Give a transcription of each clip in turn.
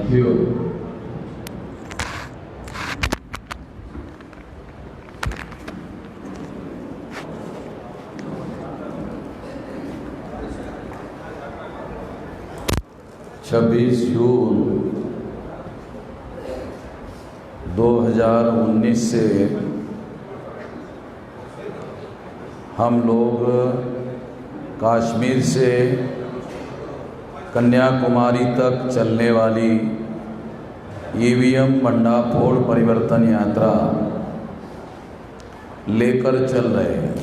साथियों, छब्बीस जून 2019 से हम लोग कश्मीर से कन्याकुमारी तक चलने वाली ईवीएम भंडाफोड़ परिवर्तन यात्रा लेकर चल रहे हैं।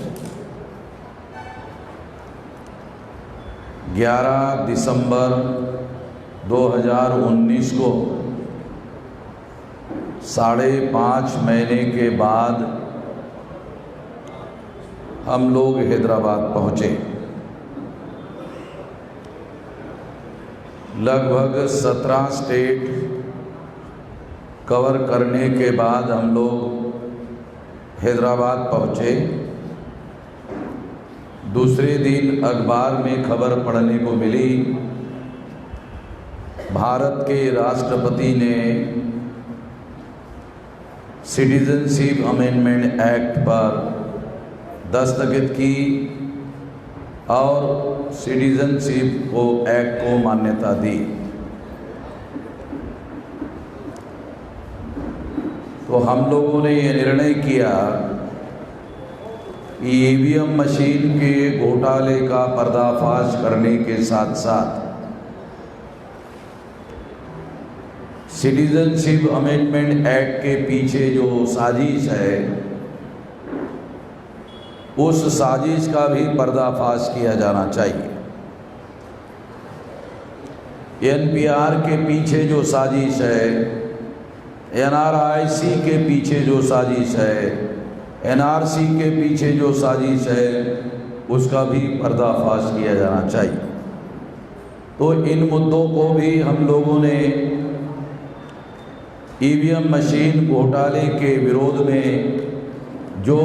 11 दिसंबर 2019 को 5.5 महीने के बाद हम लोग हैदराबाद पहुँचे। लगभग 17 स्टेट कवर करने के बाद हम लोग हैदराबाद पहुँचे। दूसरे दिन अखबार में खबर पढ़ने को मिली, भारत के राष्ट्रपति ने सिटीजनशिप अमेंडमेंट एक्ट पर दस्तखत की और सिटीजनशिप को एक्ट को मान्यता दी। तो हम लोगों ने ये निर्णय किया कि ईवीएम मशीन के घोटाले का पर्दाफाश करने के साथ साथ सिटीजनशिप अमेंडमेंट एक्ट के पीछे जो साजिश है, उस साजिश का भी पर्दाफाश किया जाना चाहिए। एनपीआर के पीछे जो साजिश है, एनआरआईसी के पीछे जो साजिश है, एनआरसी के पीछे जो साजिश है, उसका भी पर्दाफाश किया जाना चाहिए। तो इन मुद्दों को भी हम लोगों ने ईवीएम मशीन घोटाले के विरोध में जो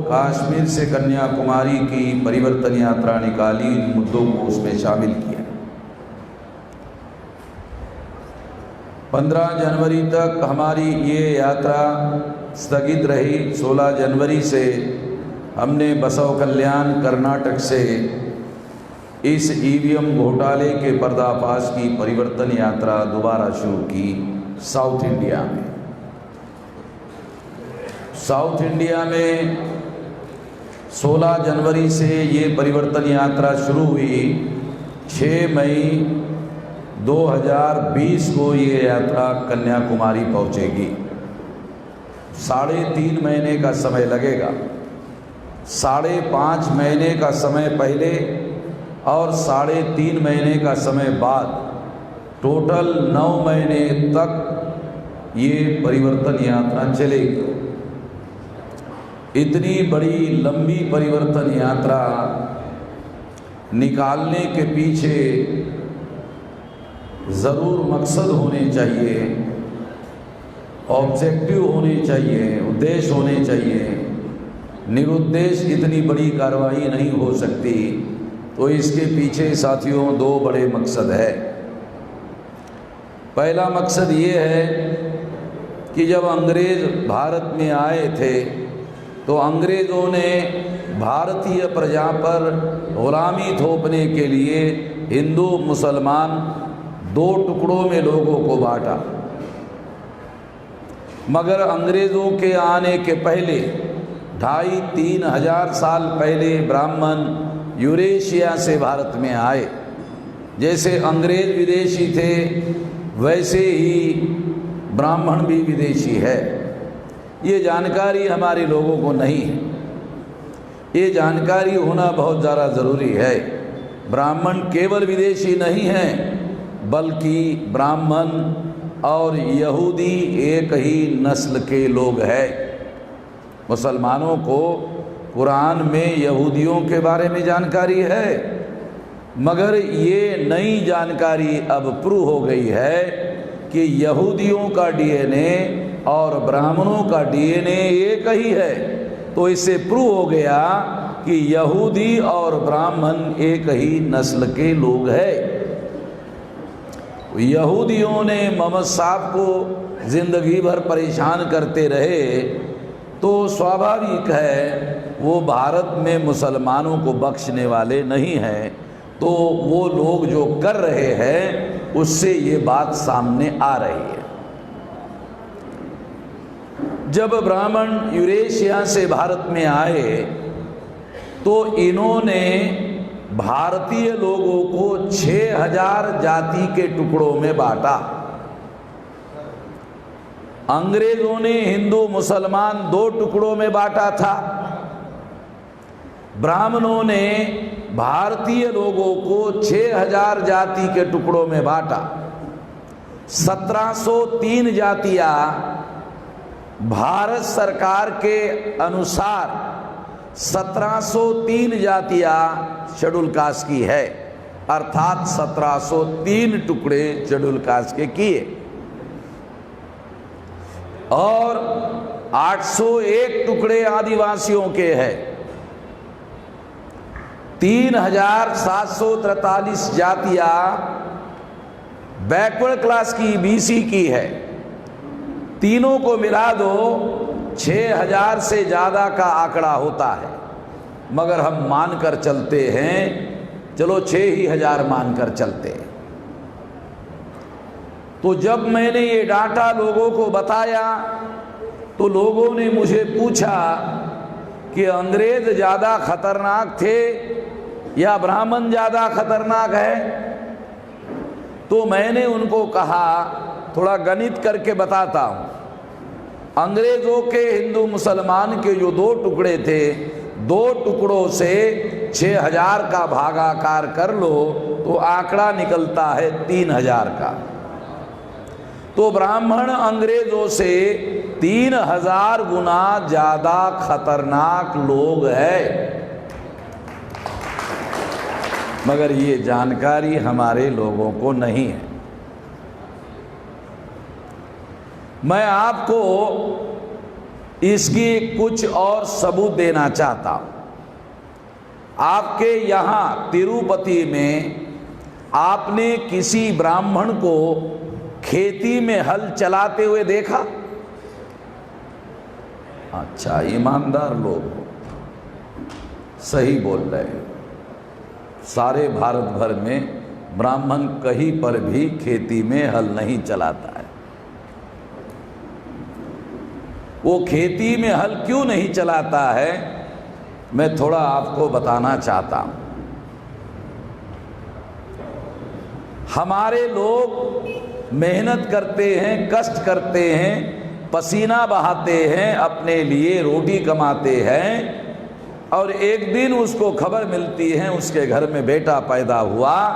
कश्मीर से कन्याकुमारी की परिवर्तन यात्रा निकाली, इन मुद्दों को उसमें शामिल किया। 15 जनवरी तक हमारी ये यात्रा स्थगित रही। 16 जनवरी से हमने बसव कल्याण कर्नाटक से इस ईवीएम घोटाले के पर्दाफाश की परिवर्तन यात्रा दोबारा शुरू की साउथ इंडिया में। साउथ इंडिया में 16 जनवरी से ये परिवर्तन यात्रा शुरू हुई। 6 मई 2020 को ये यात्रा कन्याकुमारी पहुंचेगी। 3.5 महीने का समय लगेगा। 5.5 महीने का समय पहले और 3.5 महीने का समय बाद, टोटल 9 महीने तक ये परिवर्तन यात्रा चलेगी। इतनी बड़ी लंबी परिवर्तन यात्रा निकालने के पीछे ज़रूर मकसद होने चाहिए, ऑब्जेक्टिव होने चाहिए, उद्देश्य होने चाहिए। निरुद्देश्य इतनी बड़ी कार्रवाई नहीं हो सकती। तो इसके पीछे साथियों 2 बड़े मकसद है। पहला मकसद ये है कि जब अंग्रेज़ भारत में आए थे तो अंग्रेज़ों ने भारतीय प्रजा पर गुलामी थोपने के लिए हिंदू मुसलमान 2 टुकड़ों में लोगों को बांटा। मगर अंग्रेज़ों के आने के पहले 2,500-3 हज़ार साल पहले ब्राह्मण यूरेशिया से भारत में आए। जैसे अंग्रेज़ विदेशी थे, वैसे ही ब्राह्मण भी विदेशी है। ये जानकारी हमारे लोगों को नहीं है। ये जानकारी होना बहुत ज़्यादा ज़रूरी है। ब्राह्मण केवल विदेशी नहीं हैं, बल्कि ब्राह्मण और यहूदी एक ही नस्ल के लोग हैं। मुसलमानों को कुरान में यहूदियों के बारे में जानकारी है, मगर ये नई जानकारी अब प्रूव हो गई है कि यहूदियों का डीएनए और ब्राह्मणों का डीएनए एक ही है। तो इससे प्रूव हो गया कि यहूदी और ब्राह्मण एक ही नस्ल के लोग हैं। यहूदियों ने मोहम्मद साहब को ज़िंदगी भर परेशान करते रहे, तो स्वाभाविक है वो भारत में मुसलमानों को बख्शने वाले नहीं हैं। तो वो लोग जो कर रहे हैं उससे ये बात सामने आ रही है। जब ब्राह्मण यूरेशिया से भारत में आए तो इन्होंने भारतीय लोगों को 6000 जाति के टुकड़ों में बांटा। अंग्रेजों ने हिंदू मुसलमान 2 टुकड़ों में बांटा था। ब्राह्मणों ने भारतीय लोगों को 6000 जाति के टुकड़ों में बांटा। 1703 जातियां भारत सरकार के अनुसार 1703 जातियां शेड्यूल कास्ट की है, अर्थात 1703 टुकड़े शेड्यूल कास्ट के किए और 801 टुकड़े आदिवासियों के हैं। 3743 जातियां बैकवर्ड क्लास की, बीसी की है। तीनों को मिला दो 6000 से ज़्यादा का आंकड़ा होता है, मगर हम मानकर चलते हैं, चलो 6000 मानकर चलते हैं। तो जब मैंने ये डाटा लोगों को बताया तो लोगों ने मुझे पूछा कि अंग्रेज ज़्यादा खतरनाक थे या ब्राह्मण ज़्यादा खतरनाक है। तो मैंने उनको कहा, थोड़ा गणित करके बताता हूँ। अंग्रेजों के हिंदू मुसलमान के जो 2 टुकड़े थे, 2 टुकड़ों से 6000 का भागाकार कर लो तो आंकड़ा निकलता है 3000 का। तो ब्राह्मण अंग्रेजों से 3000 गुना ज़्यादा खतरनाक लोग हैं, मगर ये जानकारी हमारे लोगों को नहीं है। मैं आपको इसकी कुछ और सबूत देना चाहता हूँ। आपके यहाँ तिरुपति में आपने किसी ब्राह्मण को खेती में हल चलाते हुए देखा? अच्छा, ईमानदार लोग सही बोल रहे हैं। सारे भारत भर में ब्राह्मण कहीं पर भी खेती में हल नहीं चलाता है। वो खेती में हल क्यों नहीं चलाता है, मैं थोड़ा आपको बताना चाहता हूँ। हमारे लोग मेहनत करते हैं, कष्ट करते हैं, पसीना बहाते हैं, अपने लिए रोटी कमाते हैं, और एक दिन उसको खबर मिलती है उसके घर में बेटा पैदा हुआ,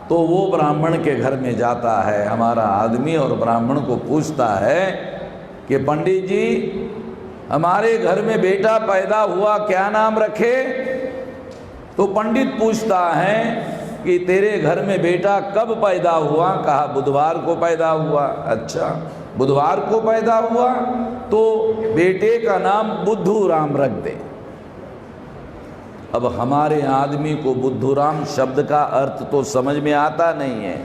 तो वो ब्राह्मण के घर में जाता है हमारा आदमी और ब्राह्मण को पूछता है कि पंडित जी, हमारे घर में बेटा पैदा हुआ, क्या नाम रखे? तो पंडित पूछता है कि तेरे घर में बेटा कब पैदा हुआ? कहा बुधवार को पैदा हुआ। अच्छा, बुधवार को पैदा हुआ तो बेटे का नाम बुद्धूराम रख दे। अब हमारे आदमी को बुद्धूराम शब्द का अर्थ तो समझ में आता नहीं है।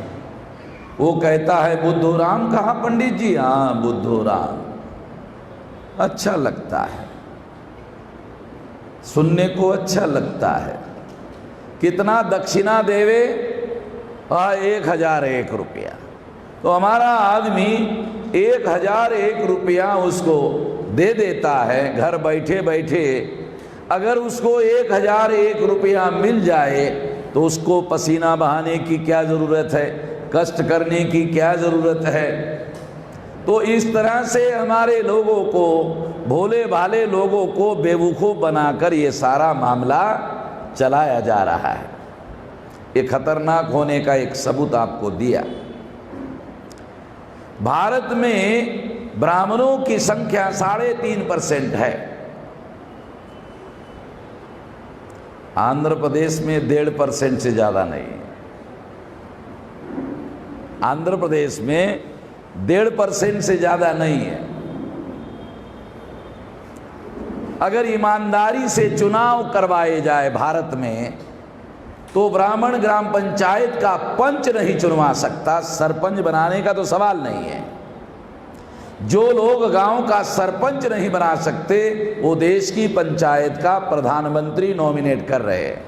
वो कहता है बुद्धूराम कहा पंडित जी? हाँ, बुद्धूराम अच्छा लगता है, सुनने को अच्छा लगता है। कितना दक्षिणा देवे? 1001 रुपया। तो हमारा आदमी 1001 रुपया उसको दे देता है घर बैठे बैठे। अगर उसको 1001 रुपया मिल जाए तो उसको पसीना बहाने की क्या ज़रूरत है, कष्ट करने की क्या ज़रूरत है? तो इस तरह से हमारे लोगों को, भोले भाले लोगों को बेवकूफ़ बनाकर ये सारा मामला चलाया जा रहा है। ये खतरनाक होने का एक सबूत आपको दिया। भारत में ब्राह्मणों की संख्या 3.5% है। आंध्र प्रदेश में 1.5% से ज़्यादा नहीं है। आंध्र प्रदेश में 1.5% से ज़्यादा नहीं है। अगर ईमानदारी से चुनाव करवाए जाए भारत में तो ब्राह्मण ग्राम पंचायत का पंच नहीं चुनवा सकता, सरपंच बनाने का तो सवाल नहीं है। जो लोग गांव का सरपंच नहीं बना सकते वो देश की पंचायत का प्रधानमंत्री नॉमिनेट कर रहे हैं।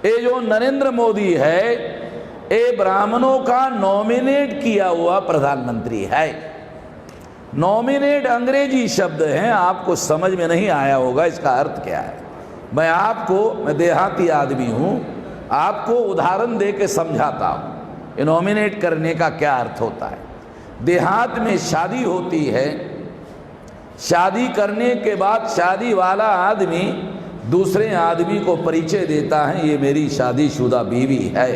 ये जो नरेंद्र मोदी है ये ब्राह्मणों का नॉमिनेट किया हुआ प्रधानमंत्री है। नॉमिनेट अंग्रेजी शब्द है, आपको समझ में नहीं आया होगा इसका अर्थ क्या है। मैं देहाती आदमी हूं, आपको उदाहरण दे के समझाता हूं ये नॉमिनेट करने का क्या अर्थ होता है। देहात में शादी होती है, शादी करने के बाद शादी वाला आदमी दूसरे आदमी को परिचय देता है, ये मेरी शादीशुदा बीवी है।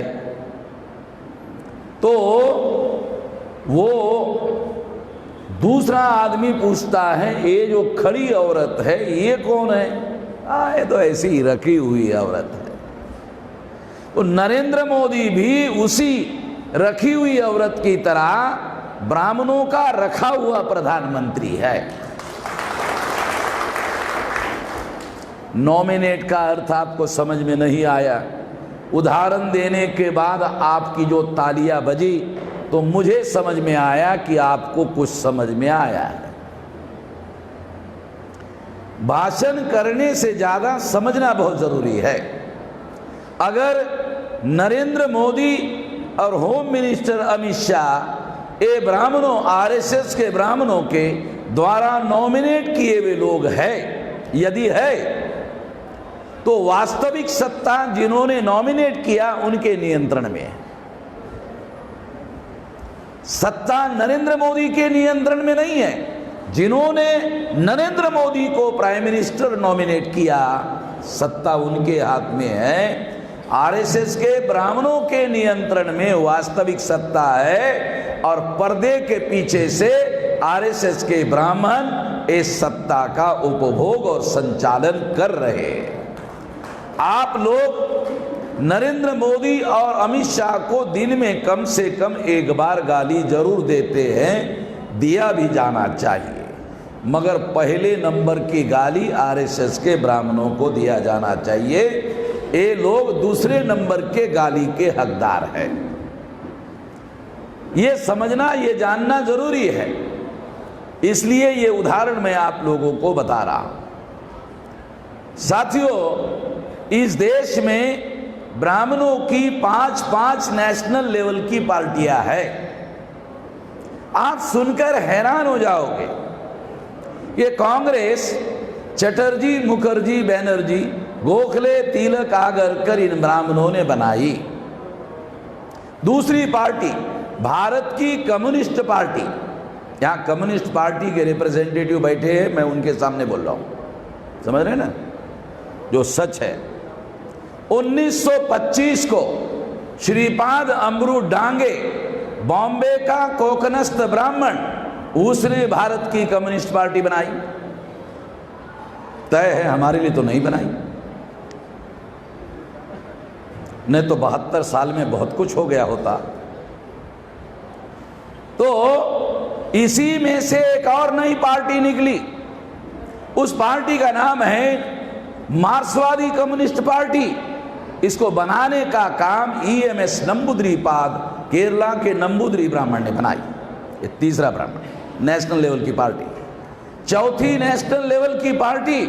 तो वो दूसरा आदमी पूछता है ये जो खड़ी औरत है ये कौन है? ये तो ऐसी ही रखी हुई औरत है। तो नरेंद्र मोदी भी उसी रखी हुई औरत की तरह ब्राह्मणों का रखा हुआ प्रधानमंत्री है। नॉमिनेट का अर्थ आपको समझ में नहीं आया, उदाहरण देने के बाद आपकी जो तालियां बजी तो मुझे समझ में आया कि आपको कुछ समझ में आया है। भाषण करने से ज्यादा समझना बहुत जरूरी है। अगर नरेंद्र मोदी और होम मिनिस्टर अमित शाह ये ब्राह्मणों आरएसएस के ब्राह्मणों के द्वारा नॉमिनेट किए हुए लोग हैं, यदि है तो वास्तविक सत्ता जिन्होंने नॉमिनेट किया उनके नियंत्रण में है। सत्ता नरेंद्र मोदी के नियंत्रण में नहीं है। जिन्होंने नरेंद्र मोदी को प्राइम मिनिस्टर नॉमिनेट किया सत्ता उनके हाथ में है। आरएसएस के ब्राह्मणों के नियंत्रण में वास्तविक सत्ता है और पर्दे के पीछे से आरएसएस के ब्राह्मण इस सत्ता का उपभोग और संचालन कर रहे हैं। आप लोग नरेंद्र मोदी और अमित शाह को दिन में कम से कम एक बार गाली जरूर देते हैं, दिया भी जाना चाहिए, मगर पहले नंबर की गाली आरएसएस के ब्राह्मणों को दिया जाना चाहिए। ये लोग दूसरे नंबर के गाली के हकदार हैं। ये समझना ये जानना जरूरी है, इसलिए ये उदाहरण मैं आप लोगों को बता रहा हूं। साथियों, इस देश में ब्राह्मणों की 5-5 नेशनल लेवल की पार्टियां हैं। आप सुनकर हैरान हो जाओगे। ये कांग्रेस चटर्जी, मुखर्जी, बैनर्जी, गोखले, तिलक, आगरकर इन ब्राह्मणों ने बनाई। दूसरी पार्टी भारत की कम्युनिस्ट पार्टी, यहां कम्युनिस्ट पार्टी के रिप्रेजेंटेटिव बैठे हैं, मैं उनके सामने बोल रहा हूं, समझ रहे हैं ना, जो सच है। 1925 को श्रीपाद अमरू डांगे, बॉम्बे का कोकनस्थ ब्राह्मण, उसने भारत की कम्युनिस्ट पार्टी बनाई। तय है हमारे लिए तो नहीं बनाई, नहीं तो 72 साल में बहुत कुछ हो गया होता। तो इसी में से एक और नई पार्टी निकली, उस पार्टी का नाम है मार्क्सवादी कम्युनिस्ट पार्टी। इसको बनाने का काम ईएमएस नंबूद्रीपाद, केरला के नंबूद्री ब्राह्मण ने बनाई। ये तीसरा ब्राह्मण नेशनल लेवल की पार्टी। चौथी नेशनल लेवल की पार्टी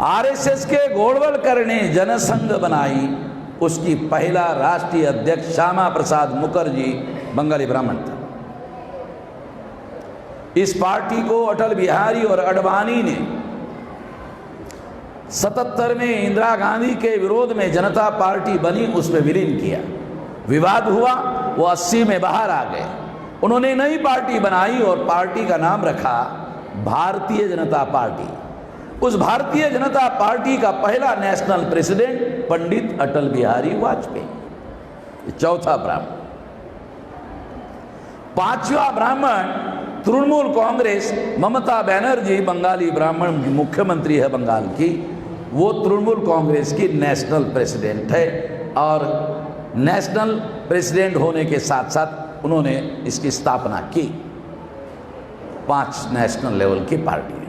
आरएसएस के गोडवलकर ने जनसंघ बनाई। उसकी पहला राष्ट्रीय अध्यक्ष श्यामा प्रसाद मुखर्जी बंगाली ब्राह्मण था। इस पार्टी को अटल बिहारी और अडवाणी ने 77 में इंदिरा गांधी के विरोध में जनता पार्टी बनी, उसमें विलीन किया। विवाद हुआ, वो 80 में बाहर आ गए। उन्होंने नई पार्टी बनाई और पार्टी का नाम रखा भारतीय जनता पार्टी। उस भारतीय जनता पार्टी का पहला नेशनल प्रेसिडेंट पंडित अटल बिहारी वाजपेयी। चौथा ब्राह्मण। पांचवा ब्राह्मण तृणमूल कांग्रेस, ममता बनर्जी बंगाली ब्राह्मण मुख्यमंत्री है बंगाल की, वो तृणमूल कांग्रेस की नेशनल प्रेसिडेंट है। और नेशनल प्रेसिडेंट होने के साथ साथ उन्होंने इसकी स्थापना की। 5 नेशनल लेवल की पार्टी है।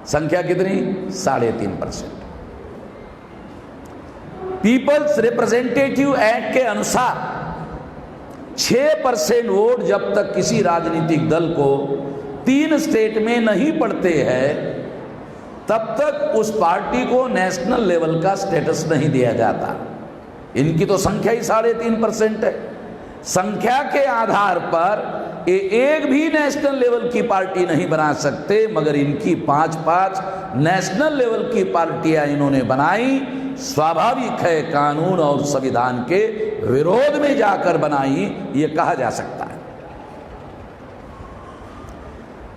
संख्या कितनी? 3.5%। पीपल्स रिप्रेजेंटेटिव एक्ट के अनुसार 6% वोट जब तक किसी राजनीतिक दल को 3 स्टेट में नहीं पड़ते हैं तब तक उस पार्टी को नेशनल लेवल का स्टेटस नहीं दिया जाता। इनकी तो संख्या ही 3.5% है। संख्या के आधार पर एक भी नेशनल लेवल की पार्टी नहीं बना सकते, मगर इनकी 5-5 नेशनल लेवल की पार्टियां इन्होंने बनाई। स्वाभाविक है, कानून और संविधान के विरोध में जाकर बनाई, ये कहा जा सकता है।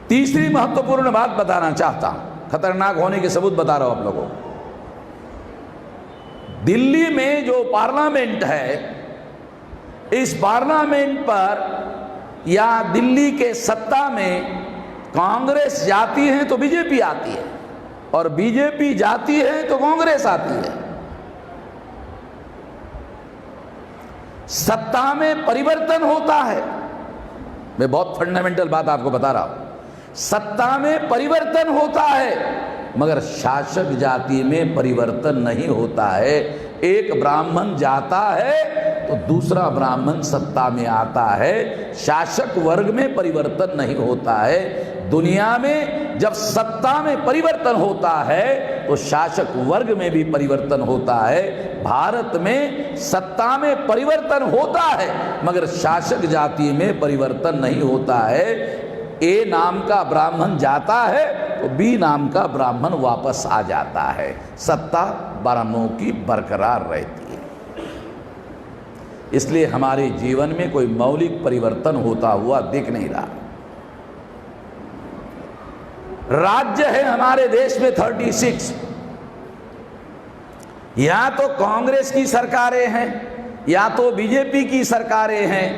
तीसरी महत्वपूर्ण बात बताना चाहता हूं, खतरनाक होने के सबूत बता रहा हूं आप लोगों को। दिल्ली में जो पार्लियामेंट है, इस पार्लियामेंट पर या दिल्ली के सत्ता में कांग्रेस जाती है तो बीजेपी आती है, और बीजेपी जाती है तो कांग्रेस आती है। सत्ता में परिवर्तन होता है। मैं बहुत फंडामेंटल बात आपको बता रहा हूं। सत्ता में परिवर्तन होता है, मगर शासक जाति में परिवर्तन नहीं होता है। एक ब्राह्मण जाता है तो दूसरा ब्राह्मण सत्ता में आता है। शासक वर्ग में परिवर्तन नहीं होता है। दुनिया में जब सत्ता में परिवर्तन होता है तो शासक वर्ग में भी परिवर्तन होता है। भारत में सत्ता में परिवर्तन होता है, मगर शासक जाति में परिवर्तन नहीं होता है। ए नाम का ब्राह्मण जाता है तो बी नाम का ब्राह्मण वापस आ जाता है। सत्ता ब्राह्मणों की बरकरार रहती है। इसलिए हमारे जीवन में कोई मौलिक परिवर्तन होता हुआ दिख नहीं रहा। राज्य है हमारे देश में 36, या तो कांग्रेस की सरकारें हैं या तो बीजेपी की सरकारें हैं,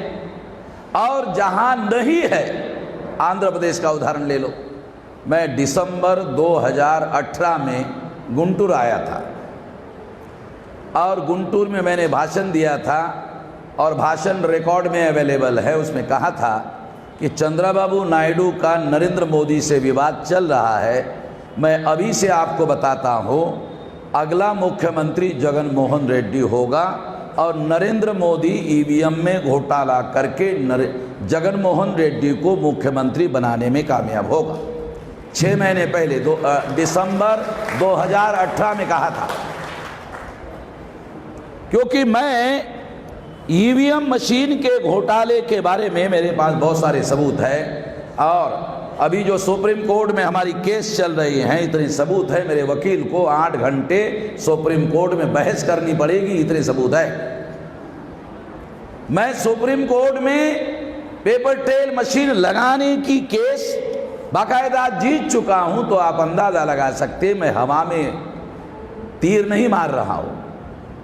और जहां नहीं है, आंध्र प्रदेश का उदाहरण ले लो। मैं दिसंबर 2018 में गुंटूर आया था, और गुंटूर में मैंने भाषण दिया था, और भाषण रिकॉर्ड में अवेलेबल है। उसमें कहा था कि चंद्रबाबू नायडू का नरेंद्र मोदी से विवाद चल रहा है। मैं अभी से आपको बताता हूँ, अगला मुख्यमंत्री जगन मोहन रेड्डी होगा, और नरेंद्र मोदी ईवीएम में घोटाला करके जगन मोहन रेड्डी को मुख्यमंत्री बनाने में कामयाब होगा। 6 महीने पहले दिसंबर 2018 में कहा था। क्योंकि मैं ईवीएम मशीन के घोटाले के बारे में मेरे पास बहुत सारे सबूत है, और अभी जो सुप्रीम कोर्ट में हमारी केस चल रही हैं, इतने सबूत है। मेरे वकील को 8 घंटे सुप्रीम कोर्ट में बहस करनी पड़ेगी, इतने सबूत है। मैं सुप्रीम कोर्ट में पेपर ट्रेल मशीन लगाने की केस बाकायदा जीत चुका हूं, तो आप अंदाजा लगा सकते मैं हवा में तीर नहीं मार रहा हूं।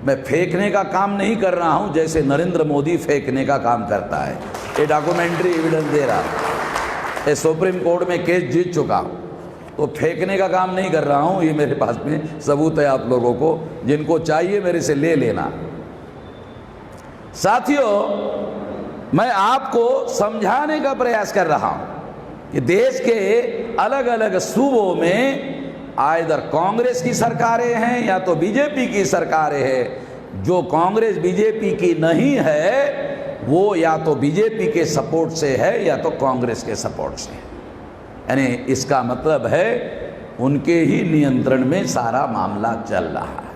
मैं फेंकने का काम नहीं कर रहा हूं जैसे नरेंद्र मोदी फेंकने का काम करता है। ये डॉक्यूमेंट्री एविडेंस दे रहा है। ये सुप्रीम कोर्ट में केस जीत चुका हूं, तो फेंकने का काम नहीं कर रहा हूं। ये मेरे पास में सबूत है, आप लोगों को जिनको चाहिए मेरे से ले लेना। साथियों, मैं आपको समझाने का प्रयास कर रहा हूं कि देश के अलग अलग सूबों में आइदर कांग्रेस की सरकारें हैं या तो बीजेपी की सरकारें हैं। जो कांग्रेस बीजेपी की नहीं है वो या तो बीजेपी के सपोर्ट से है या तो कांग्रेस के सपोर्ट से है। यानी इसका मतलब है उनके ही नियंत्रण में सारा मामला चल रहा है।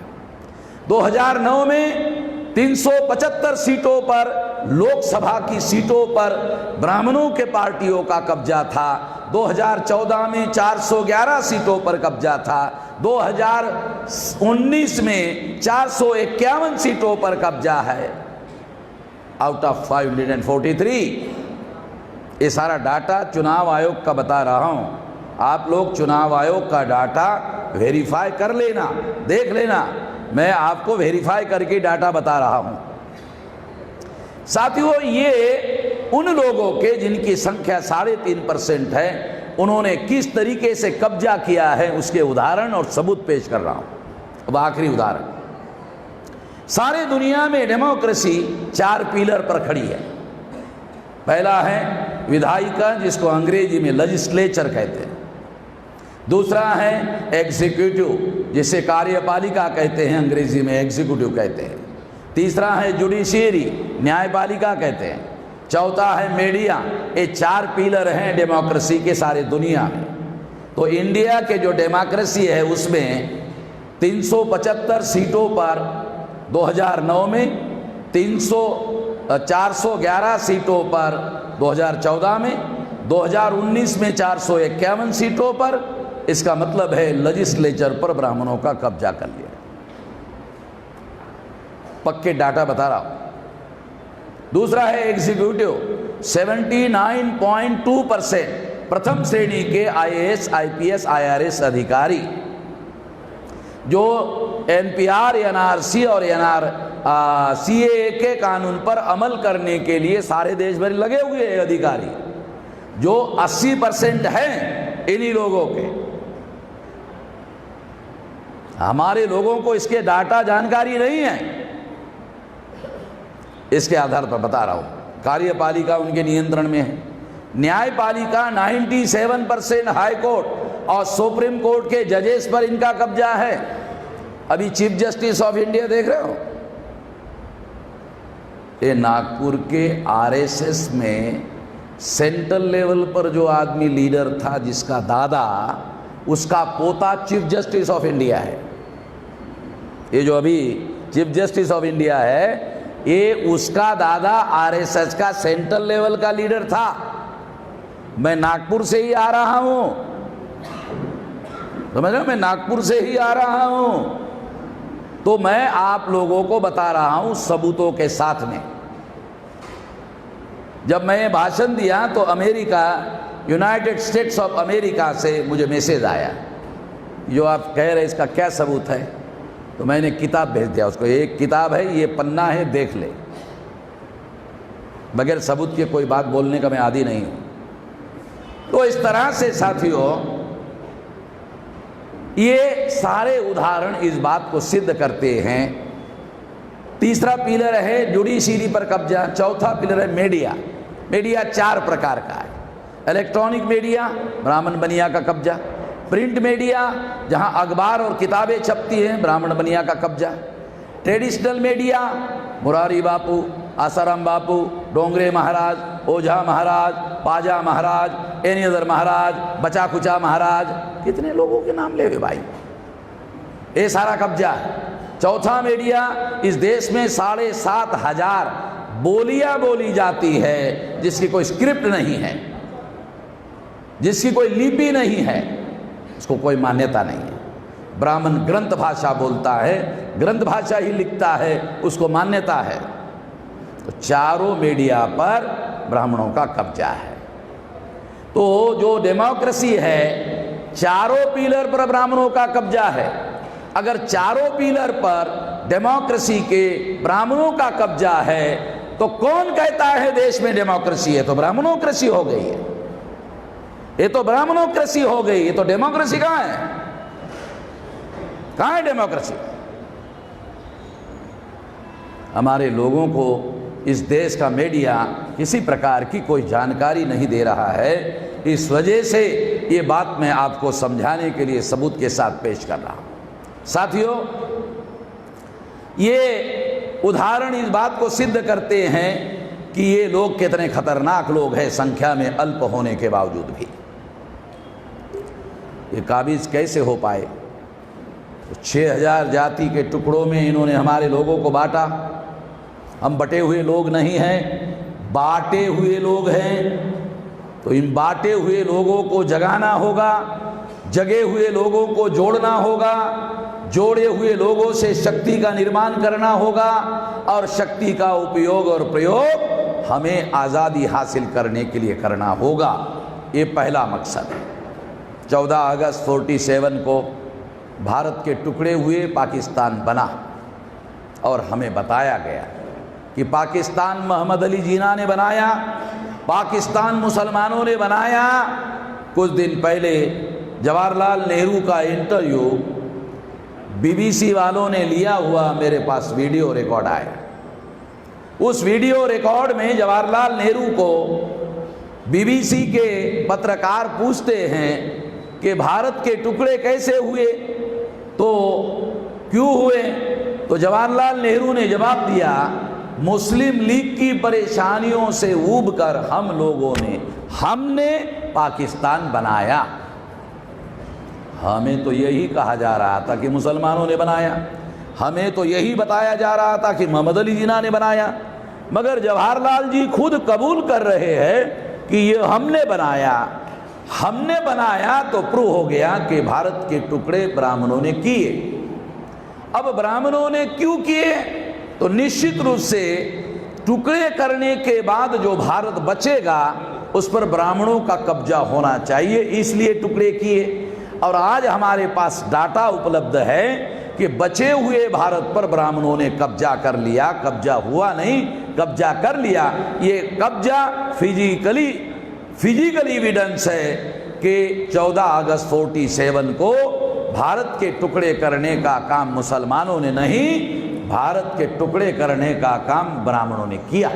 2009 में 375 सीटों पर, लोकसभा की सीटों पर ब्राह्मणों के पार्टियों का कब्जा था। 2014 में 411 सीटों पर कब्जा था। 2019 में 451 सीटों पर कब्जा है आउट ऑफ 543। ये सारा डाटा चुनाव आयोग का बता रहा हूं। आप लोग चुनाव आयोग का डाटा वेरीफाई कर लेना, देख लेना। मैं आपको वेरीफाई करके डाटा बता रहा हूं। साथियों, ये उन लोगों के जिनकी संख्या 3.5% है, उन्होंने किस तरीके से कब्जा किया है उसके उदाहरण और सबूत पेश कर रहा हूं। अब आखिरी उदाहरण, सारे दुनिया में डेमोक्रेसी 4 पिलर पर खड़ी है। पहला है विधायिका, जिसको अंग्रेजी में लेजिस्लेचर कहते हैं। दूसरा है एग्जीक्यूटिव, जिसे कार्यपालिका कहते हैं, अंग्रेजी में एग्जीक्यूटिव कहते हैं। तीसरा है जुडिशियरी, न्यायपालिका कहते हैं। चौथा है मीडिया। ये 4 पिलर हैं डेमोक्रेसी के सारे दुनिया में। तो इंडिया के जो डेमोक्रेसी है उसमें 375 सीटों पर 2009 में, 411 सीटों पर 2014 में, 2019 में 451 सीटों पर। इसका मतलब है लेजिस्लेचर पर ब्राह्मणों का कब्जा कर लिया। पक्के डाटा बता रहा हूं। दूसरा है एग्जीक्यूटिव, 79.2% प्रथम श्रेणी के IAS, IPS, IRS अधिकारी जो NPR, NRC और CAA के कानून पर अमल करने के लिए सारे देश भर लगे हुए हैं अधिकारी, जो 80% हैं इन्हीं लोगों के। हमारे लोगों को इसके डाटा जानकारी नहीं है, इसके आधार पर बता रहा हूं। कार्यपालिका उनके नियंत्रण में है। न्यायपालिका 97% हाई कोर्ट और सुप्रीम कोर्ट के जजेस पर इनका कब्जा है। अभी चीफ जस्टिस ऑफ इंडिया देख रहे हो, ये नागपुर के RSS में सेंट्रल लेवल पर जो आदमी लीडर था, जिसका दादा, उसका पोता चीफ जस्टिस ऑफ इंडिया है। ये जो अभी चीफ जस्टिस ऑफ इंडिया है, ये उसका दादा RSS का सेंट्रल लेवल का लीडर था। मैं नागपुर से ही आ रहा हूं, समझ रहे हो, मैं नागपुर से ही आ रहा हूं। तो मैं आप लोगों को बता रहा हूं सबूतों के साथ में। जब मैं भाषण दिया तो America, United states of America से मुझे मैसेज आया, जो आप कह रहे इसका क्या सबूत है। तो मैंने किताब भेज दिया उसको, एक किताब है, ये पन्ना है, देख ले। बगैर सबूत के कोई बात बोलने का मैं आदी नहीं हूं। तो इस तरह से साथियों, ये सारे उदाहरण इस बात को सिद्ध करते हैं। तीसरा पिलर है जुडिशरी पर कब्जा। चौथा पिलर है मीडिया। मीडिया 4 प्रकार का है। इलेक्ट्रॉनिक मीडिया, ब्राह्मण बनिया का कब्जा। प्रिंट मीडिया, जहां अखबार और किताबें छपती हैं, ब्राह्मण बनिया का कब्जा। ट्रेडिशनल मीडिया, मुरारी बापू, आसाराम बापू, डोंगरे महाराज, ओझा महाराज, पाजा महाराज, एनियदर महाराज, बचा खुचा महाराज, कितने लोगों के नाम ले हुए भाई, ये सारा कब्जा है। चौथा मीडिया, इस देश में 7,500 बोलियां बोली जाती है, जिसकी कोई स्क्रिप्ट नहीं है, जिसकी कोई लिपि नहीं है, उसको कोई मान्यता नहीं है। ब्राह्मण ग्रंथ भाषा बोलता है, ग्रंथ भाषा ही लिखता है, उसको मान्यता है। तो चारों मीडिया पर ब्राह्मणों का कब्जा है। तो जो डेमोक्रेसी है, चारों पिलर पर ब्राह्मणों का कब्जा है। अगर चारों पिलर पर डेमोक्रेसी के ब्राह्मणों का कब्जा है, तो कौन कहता है देश में डेमोक्रेसी है? तो ब्राह्मणोक्रेसी हो गई है। ये तो ब्राह्मणोक्रेसी हो गई, ये तो डेमोक्रेसी कहां है? कहां है डेमोक्रेसी? हमारे लोगों को इस देश का मीडिया किसी प्रकार की कोई जानकारी नहीं दे रहा है। इस वजह से ये बात मैं आपको समझाने के लिए सबूत के साथ पेश कर रहा हूं। साथियों, ये उदाहरण इस बात को सिद्ध करते हैं कि ये लोग कितने खतरनाक लोग हैं, संख्या में अल्प होने के बावजूद भी। ये काबिज कैसे हो पाए? तो 6000 जाति के टुकड़ों में इन्होंने हमारे लोगों को बांटा। हम बटे हुए लोग नहीं हैं, बांटे हुए लोग हैं। तो इन बांटे हुए लोगों को जगाना होगा, जगे हुए लोगों को जोड़ना होगा, जोड़े हुए लोगों से शक्ति का निर्माण करना होगा, और शक्ति का उपयोग और प्रयोग हमें आज़ादी हासिल करने के लिए करना होगा। ये पहला मकसद है। 14 अगस्त 47 को भारत के टुकड़े हुए, पाकिस्तान बना, और हमें बताया गया कि पाकिस्तान मोहम्मद अली जिन्ना ने बनाया, पाकिस्तान मुसलमानों ने बनाया। कुछ दिन पहले जवाहरलाल नेहरू का इंटरव्यू BBC वालों ने लिया हुआ मेरे पास वीडियो रिकॉर्ड आया। उस वीडियो रिकॉर्ड में जवाहरलाल नेहरू को BBC के पत्रकार पूछते हैं कि भारत के टुकड़े कैसे हुए? तो क्यों हुए? तो जवाहरलाल नेहरू ने जवाब दिया, मुस्लिम लीग की परेशानियों से ऊबकर हमने पाकिस्तान बनाया। हमें तो यही कहा जा रहा था कि मुसलमानों ने बनाया, हमें तो यही बताया जा रहा था कि मोहम्मद अली जिन्ना ने बनाया, मगर जवाहरलाल जी खुद कबूल कर रहे हैं कि ये हमने बनाया तो प्रूव हो गया कि भारत के टुकड़े ब्राह्मणों ने किए। अब ब्राह्मणों ने क्यों किए? तो निश्चित रूप से टुकड़े करने के बाद जो भारत बचेगा उस पर ब्राह्मणों का कब्जा होना चाहिए, इसलिए टुकड़े किए। और आज हमारे पास डाटा उपलब्ध है कि बचे हुए भारत पर ब्राह्मणों ने कब्जा कर लिया, कब्जा हुआ नहीं, कब्जा कर लिया। ये कब्जा फिजिकली एविडेंस है कि 14 अगस्त 47 को भारत के टुकड़े करने का काम मुसलमानों ने नहीं, भारत के टुकड़े करने का काम ब्राह्मणों ने किया।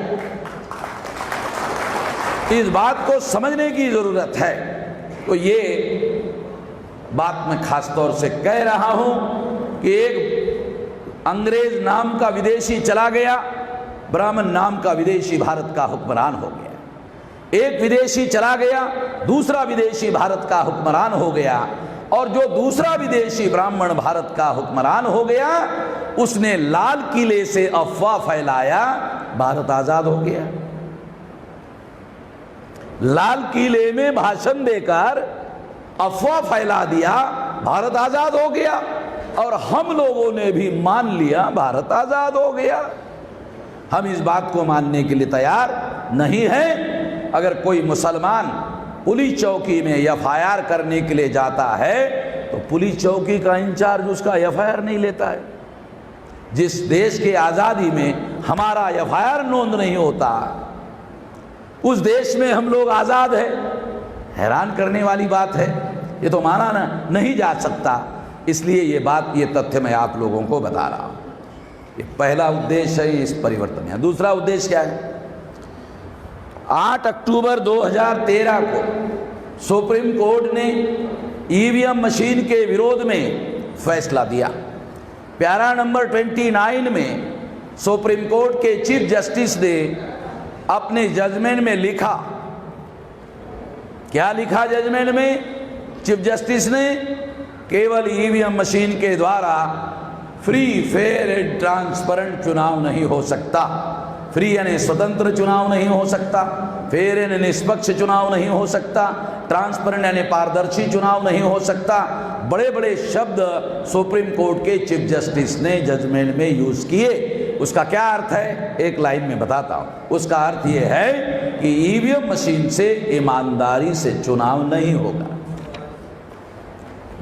इस बात को समझने की जरूरत है। तो ये बात मैं खास तौर से कह रहा हूं कि एक अंग्रेज नाम का विदेशी चला गया, ब्राह्मण नाम का विदेशी भारत का हुक्मरान हो गया। एक विदेशी चला गया, दूसरा विदेशी भारत का हुक्मरान हो गया, और जो दूसरा विदेशी ब्राह्मण भारत का हुक्मरान हो गया उसने लाल किले से अफवाह फैलाया, भारत आजाद हो गया। लाल किले में भाषण देकर अफवाह फैला दिया, भारत आजाद हो गया, और हम लोगों ने भी मान लिया भारत आजाद हो गया। हम इस बात को मानने के लिए तैयार नहीं है। अगर कोई मुसलमान पुलिस चौकी में एफआईआर करने के लिए जाता है तो पुलिस चौकी का इंचार्ज उसका एफआईआर नहीं लेता है। जिस देश के आज़ादी में हमारा एफआईआर नोंद नहीं होता, उस देश में हम लोग आज़ाद है। हैरान करने वाली बात है, ये तो माना नहीं जा सकता। इसलिए ये बात, ये तथ्य मैं आप लोगों को बता रहा हूँ। ये पहला उद्देश्य है इस परिवर्तन है। दूसरा उद्देश्य क्या है? 8 अक्टूबर 2013 को सुप्रीम कोर्ट ने ईवीएम मशीन के विरोध में फैसला दिया। प्यारा नंबर 29 में सुप्रीम कोर्ट के चीफ जस्टिस ने अपने जजमेंट में लिखा, क्या लिखा जजमेंट में? चीफ जस्टिस ने केवल ईवीएम मशीन के द्वारा फ्री, फेयर एंड ट्रांसपेरेंट चुनाव नहीं हो सकता। फ्री यानी स्वतंत्र चुनाव नहीं हो सकता, फेयर यानी निष्पक्ष चुनाव नहीं हो सकता, ट्रांसपेरेंट यानी पारदर्शी चुनाव नहीं हो सकता। बड़े बड़े शब्द सुप्रीम कोर्ट के चीफ जस्टिस ने जजमेंट में यूज किए। उसका क्या अर्थ है? एक लाइन में बताता हूं। उसका अर्थ यह है कि ईवीएम मशीन से ईमानदारी से चुनाव नहीं होगा।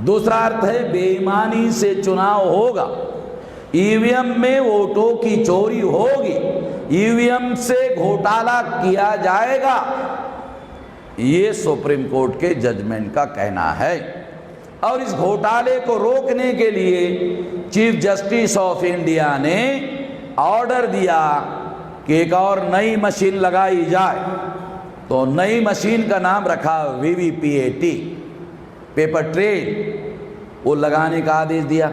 दूसरा अर्थ है बेईमानी से चुनाव होगा, ईवीएम में वोटों की चोरी होगी, ईवीएम से घोटाला किया जाएगा। ये सुप्रीम कोर्ट के जजमेंट का कहना है। और इस घोटाले को रोकने के लिए चीफ जस्टिस ऑफ इंडिया ने ऑर्डर दिया कि एक और नई मशीन लगाई जाए। तो नई मशीन का नाम रखा वीवीपीएटी, पेपर ट्रेल, वो लगाने का आदेश दिया।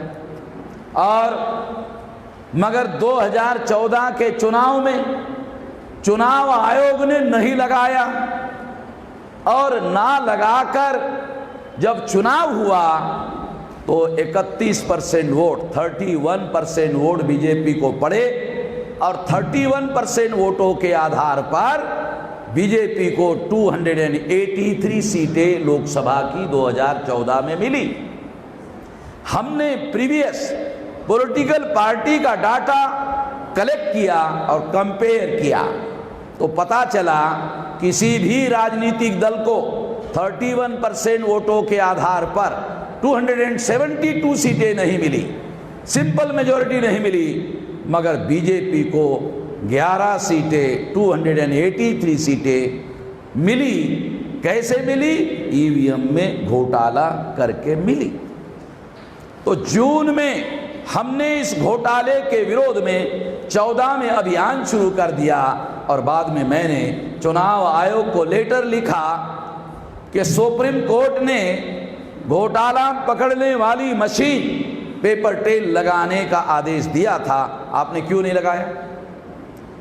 और मगर 2014 के चुनाव में चुनाव आयोग ने नहीं लगाया, और ना लगाकर जब चुनाव हुआ तो 31% वोट, 31% वोट बीजेपी को पड़े, और 31% वोटों के आधार पर बीजेपी को 283 सीटें लोकसभा की 2014 में मिली। हमने प्रीवियस पॉलिटिकल पार्टी का डाटा कलेक्ट किया और कंपेयर किया तो पता चला किसी भी राजनीतिक दल को 31% वोटों के आधार पर 272 सीटें नहीं मिली, सिंपल मेजॉरिटी नहीं मिली, मगर बीजेपी को 11 सीटें, 283 सीटें मिली। कैसे मिली? ईवीएम में घोटाला करके मिली। तो जून में हमने इस घोटाले के विरोध में 14 में अभियान शुरू कर दिया, और बाद में मैंने चुनाव आयोग को लेटर लिखा कि सुप्रीम कोर्ट ने घोटाला पकड़ने वाली मशीन पेपर ट्रेल लगाने का आदेश दिया था, आपने क्यों नहीं लगाया?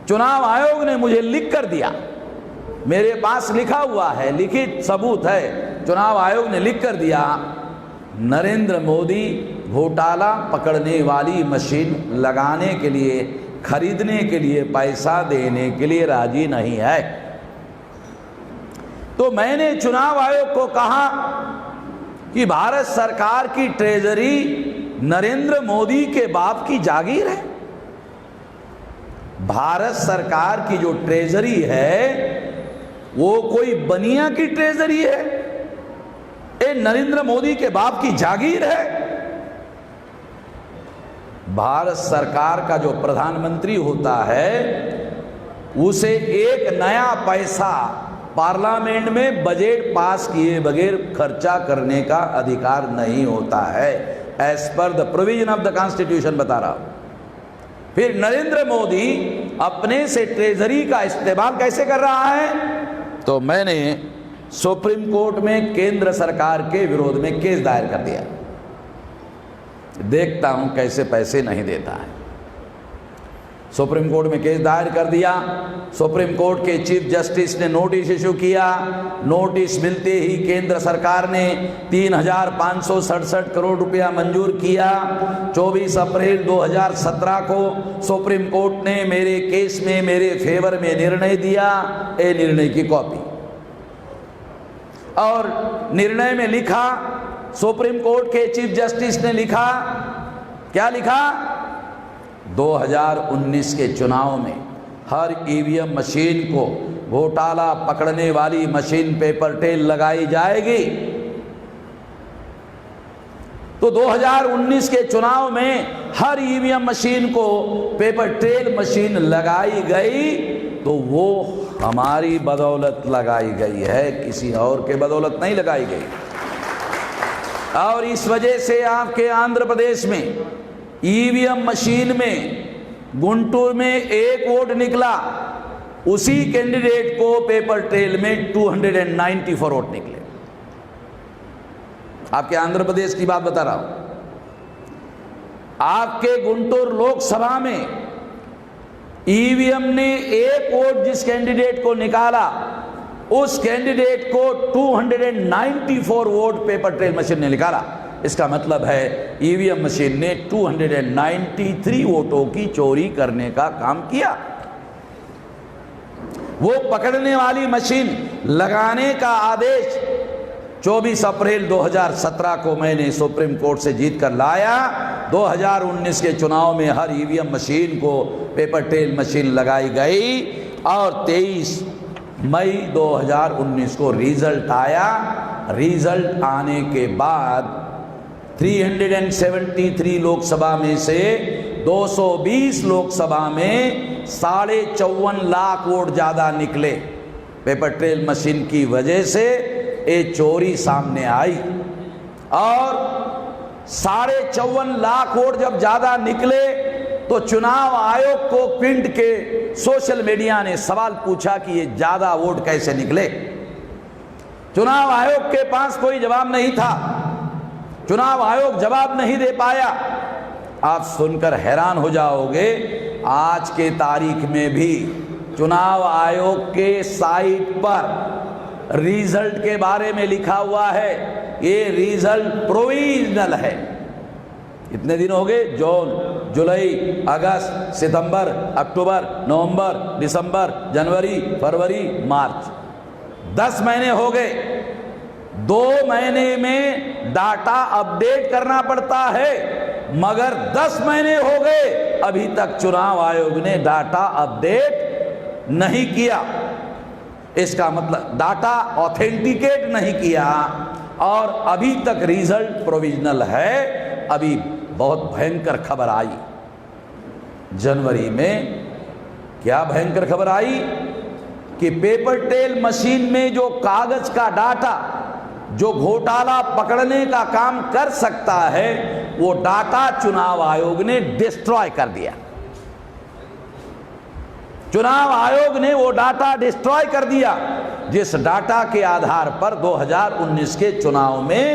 चुनाव आयोग ने मुझे लिख कर दिया, मेरे पास लिखा हुआ है, लिखित सबूत है, चुनाव आयोग ने लिख कर दिया, नरेंद्र मोदी घोटाला पकड़ने वाली मशीन लगाने के लिए, खरीदने के लिए, पैसा देने के लिए राजी नहीं है। तो मैंने चुनाव आयोग को कहा कि भारत सरकार की ट्रेजरी नरेंद्र मोदी के बाप की जागीर है। भारत सरकार की जो ट्रेजरी है वो कोई बनिया की ट्रेजरी है, ये नरेंद्र मोदी के बाप की जागीर है। भारत सरकार का जो प्रधानमंत्री होता है उसे एक नया पैसा पार्लियामेंट में बजट पास किए बगैर खर्चा करने का अधिकार नहीं होता है, as per the provision of the constitution बता रहा हूं। फिर नरेंद्र मोदी अपने से ट्रेजरी का इस्तेमाल कैसे कर रहा है? तो मैंने सुप्रीम कोर्ट में केंद्र सरकार के विरोध में केस दायर कर दिया, देखता हूं कैसे पैसे नहीं देता है। सुप्रीम कोर्ट में केस दायर कर दिया, सुप्रीम कोर्ट के चीफ जस्टिस ने नोटिस इशू किया, नोटिस मिलते ही केंद्र सरकार ने 3,567 करोड़ रुपया मंजूर किया। 24 अप्रैल 2017 को सुप्रीम कोर्ट ने मेरे केस में मेरे फेवर में निर्णय दिया, ये निर्णय की कॉपी, और निर्णय में लिखा, सुप्रीम कोर्ट के चीफ जस्टिस ने लिखा, क्या लिखा? 2019 के चुनाव में हर ईवीएम मशीन को घोटाला पकड़ने वाली मशीन पेपर ट्रेल लगाई जाएगी। तो 2019 के चुनाव में हर ईवीएम मशीन को पेपर ट्रेल मशीन लगाई गई, तो वो हमारी बदौलत लगाई गई है, किसी और के बदौलत नहीं लगाई गई। और इस वजह से आपके आंध्र प्रदेश में ईवीएम मशीन में गुंटूर में एक वोट निकला, उसी कैंडिडेट को पेपर ट्रेल में 294 वोट निकले। आपके आंध्र प्रदेश की बात बता रहा हूं। आपके गुंटूर लोकसभा में ईवीएम ने एक वोट जिस कैंडिडेट को निकाला, उस कैंडिडेट को 294 वोट पेपर ट्रेल मशीन ने निकाला। इसका मतलब है ईवीएम मशीन ने 293 वोटों की चोरी करने का काम किया। वो पकड़ने वाली मशीन लगाने का आदेश 24 अप्रैल 2017 को मैंने सुप्रीम कोर्ट से जीत कर लाया। 2019 के चुनाव में हर ईवीएम मशीन को पेपर ट्रेल मशीन लगाई गई और 23 मई 2019 को रिजल्ट आया। रिजल्ट आने के बाद 373 लोकसभा में से 220 लोकसभा में 54.5 लाख वोट ज्यादा निकले। पेपर ट्रेल मशीन की वजह से ये चोरी सामने आई और 54.5 लाख वोट जब ज्यादा निकले तो चुनाव आयोग को पिंड के सोशल मीडिया ने सवाल पूछा कि ये ज्यादा वोट कैसे निकले। चुनाव आयोग के पास कोई जवाब नहीं था, चुनाव आयोग जवाब नहीं दे पाया। आप सुनकर हैरान हो जाओगे, आज के तारीख में भी चुनाव आयोग के साइट पर रिजल्ट के बारे में लिखा हुआ है, ये रिजल्ट प्रोविजनल है। इतने दिन हो गए, जून, जुलाई, अगस्त, सितंबर, अक्टूबर, नवंबर, दिसंबर, जनवरी, फरवरी, मार्च, 10 महीने हो गए। 2 महीने में डाटा अपडेट करना पड़ता है, मगर 10 महीने हो गए अभी तक चुनाव आयोग ने डाटा अपडेट नहीं किया। इसका मतलब डाटा ऑथेंटिकेट नहीं किया और अभी तक रिजल्ट प्रोविजनल है। अभी बहुत भयंकर खबर आई जनवरी में। क्या भयंकर खबर आई कि पेपर ट्रेल मशीन में जो कागज का डाटा जो घोटाला पकड़ने का काम कर सकता है, वो डाटा चुनाव आयोग ने डिस्ट्रॉय कर दिया। चुनाव आयोग ने वो डाटा डिस्ट्रॉय कर दिया जिस डाटा के आधार पर 2019 के चुनाव में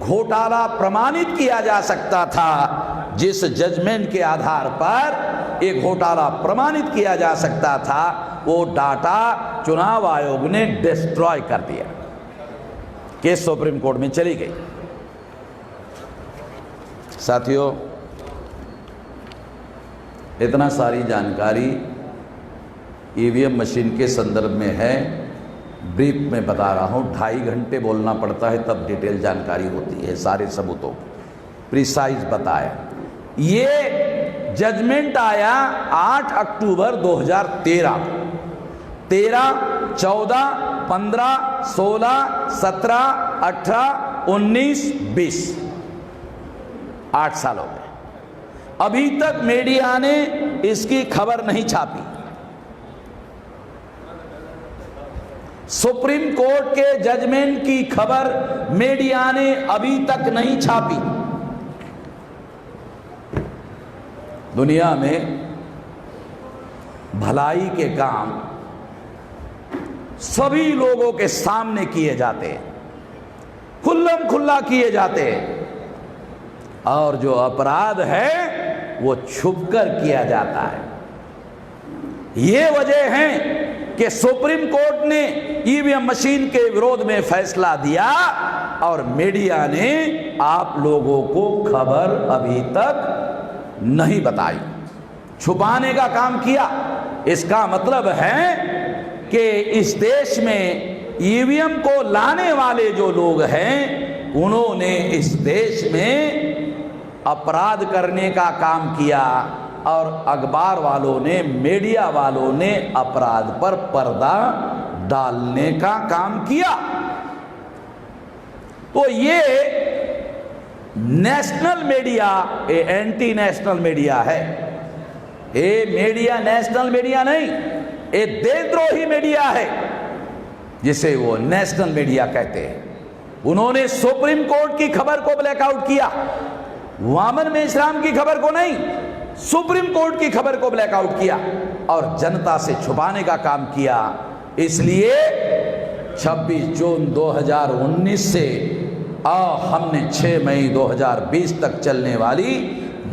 घोटाला प्रमाणित किया जा सकता था, जिस जजमेंट के आधार पर एक घोटाला प्रमाणित किया जा सकता था, वो डाटा चुनाव आयोग ने डिस्ट्रॉय कर दिया। केस सुप्रीम कोर्ट में चली गई। साथियों, इतना सारी जानकारी ईवीएम मशीन के संदर्भ में है, ब्रीफ में बता रहा हूँ। 2.5 घंटे बोलना पड़ता है, तब डिटेल जानकारी होती है, सारे सबूतों प्रिसाइज बताया। ये जजमेंट आया 8 अक्टूबर 2013 को। 13, 14, 15, 16, 17, 18, 19, 20 8 सालों में अभी तक मीडिया ने इसकी खबर नहीं छापी। सुप्रीम कोर्ट के जजमेंट की खबर मीडिया ने अभी तक नहीं छापी। दुनिया में भलाई के काम सभी लोगों के सामने किए जाते हैं, खुल्लम खुल्ला किए जाते हैं, और जो अपराध है वो छुपकर किया जाता है। ये वजह है कि सुप्रीम कोर्ट ने ईवीएम मशीन के विरोध में फैसला दिया और मीडिया ने आप लोगों को खबर अभी तक नहीं बताई, छुपाने का काम किया। इसका मतलब है कि इस देश में ईवीएम को लाने वाले जो लोग हैं, उन्होंने इस देश में अपराध करने का काम किया और अखबार वालों ने, मीडिया वालों ने अपराध पर पर्दा डालने का काम किया। तो ये नेशनल मीडिया ये एंटी नेशनल मीडिया है। ये मीडिया नेशनल मीडिया नहीं, ये देशद्रोही मीडिया है, जिसे वो नेशनल मीडिया कहते हैं। उन्होंने सुप्रीम कोर्ट की खबर को ब्लैकआउट किया, वामन मेश्राम की खबर को नहीं, सुप्रीम कोर्ट की खबर को ब्लैकआउट किया और जनता से छुपाने का काम किया। इसलिए 26 जून 2019 से हमने 6 मई 2020 तक चलने वाली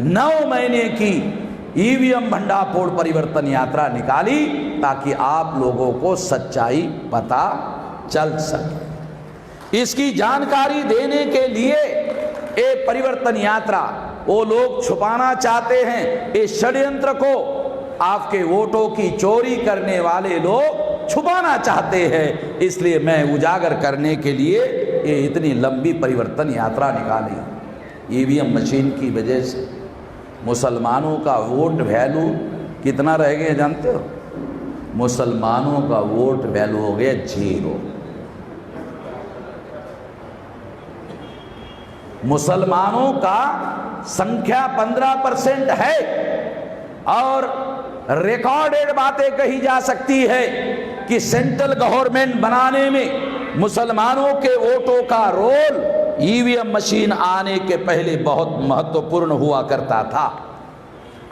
9 महीने की ईवीएम भंडाफोड़ परिवर्तन यात्रा निकाली, ताकि आप लोगों को सच्चाई पता चल सके। इसकी जानकारी देने के लिए ये परिवर्तन यात्रा, वो लोग छुपाना चाहते हैं इस षड्यंत्र को, आपके वोटों की चोरी करने वाले लोग छुपाना चाहते हैं। इसलिए मैं उजागर करने के लिए ये इतनी लंबी परिवर्तन यात्रा निकाली। ईवीएम मशीन की वजह से मुसलमानों का वोट वैल्यू कितना रह गया जानते हो? मुसलमानों का वोट वैल्यू हो गया 0। मुसलमानों का संख्या 15% है और रिकॉर्डेड बातें कही जा सकती है कि सेंट्रल गवर्नमेंट बनाने में मुसलमानों के वोटों का रोल ईवीएम मशीन आने के पहले बहुत महत्वपूर्ण हुआ करता था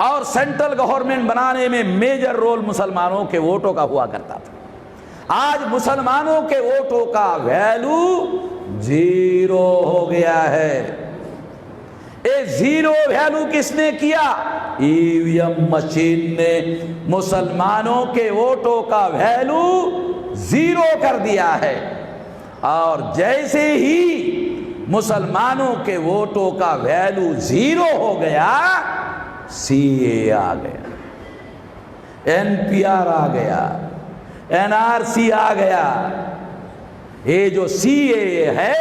और सेंट्रल गवर्नमेंट बनाने में मेजर रोल मुसलमानों के वोटों का हुआ करता था। आज मुसलमानों के वोटों का वैल्यू 0 हो गया है। ये 0 वैल्यू किसने किया? ईवीएम मशीन ने मुसलमानों के वोटों का वैल्यू 0 कर दिया है। और जैसे ही मुसलमानों के वोटों का वैल्यू 0 हो गया, सीए आ गया, एनपीआर आ गया, एनआरसी आ गया। ये जो सीए है,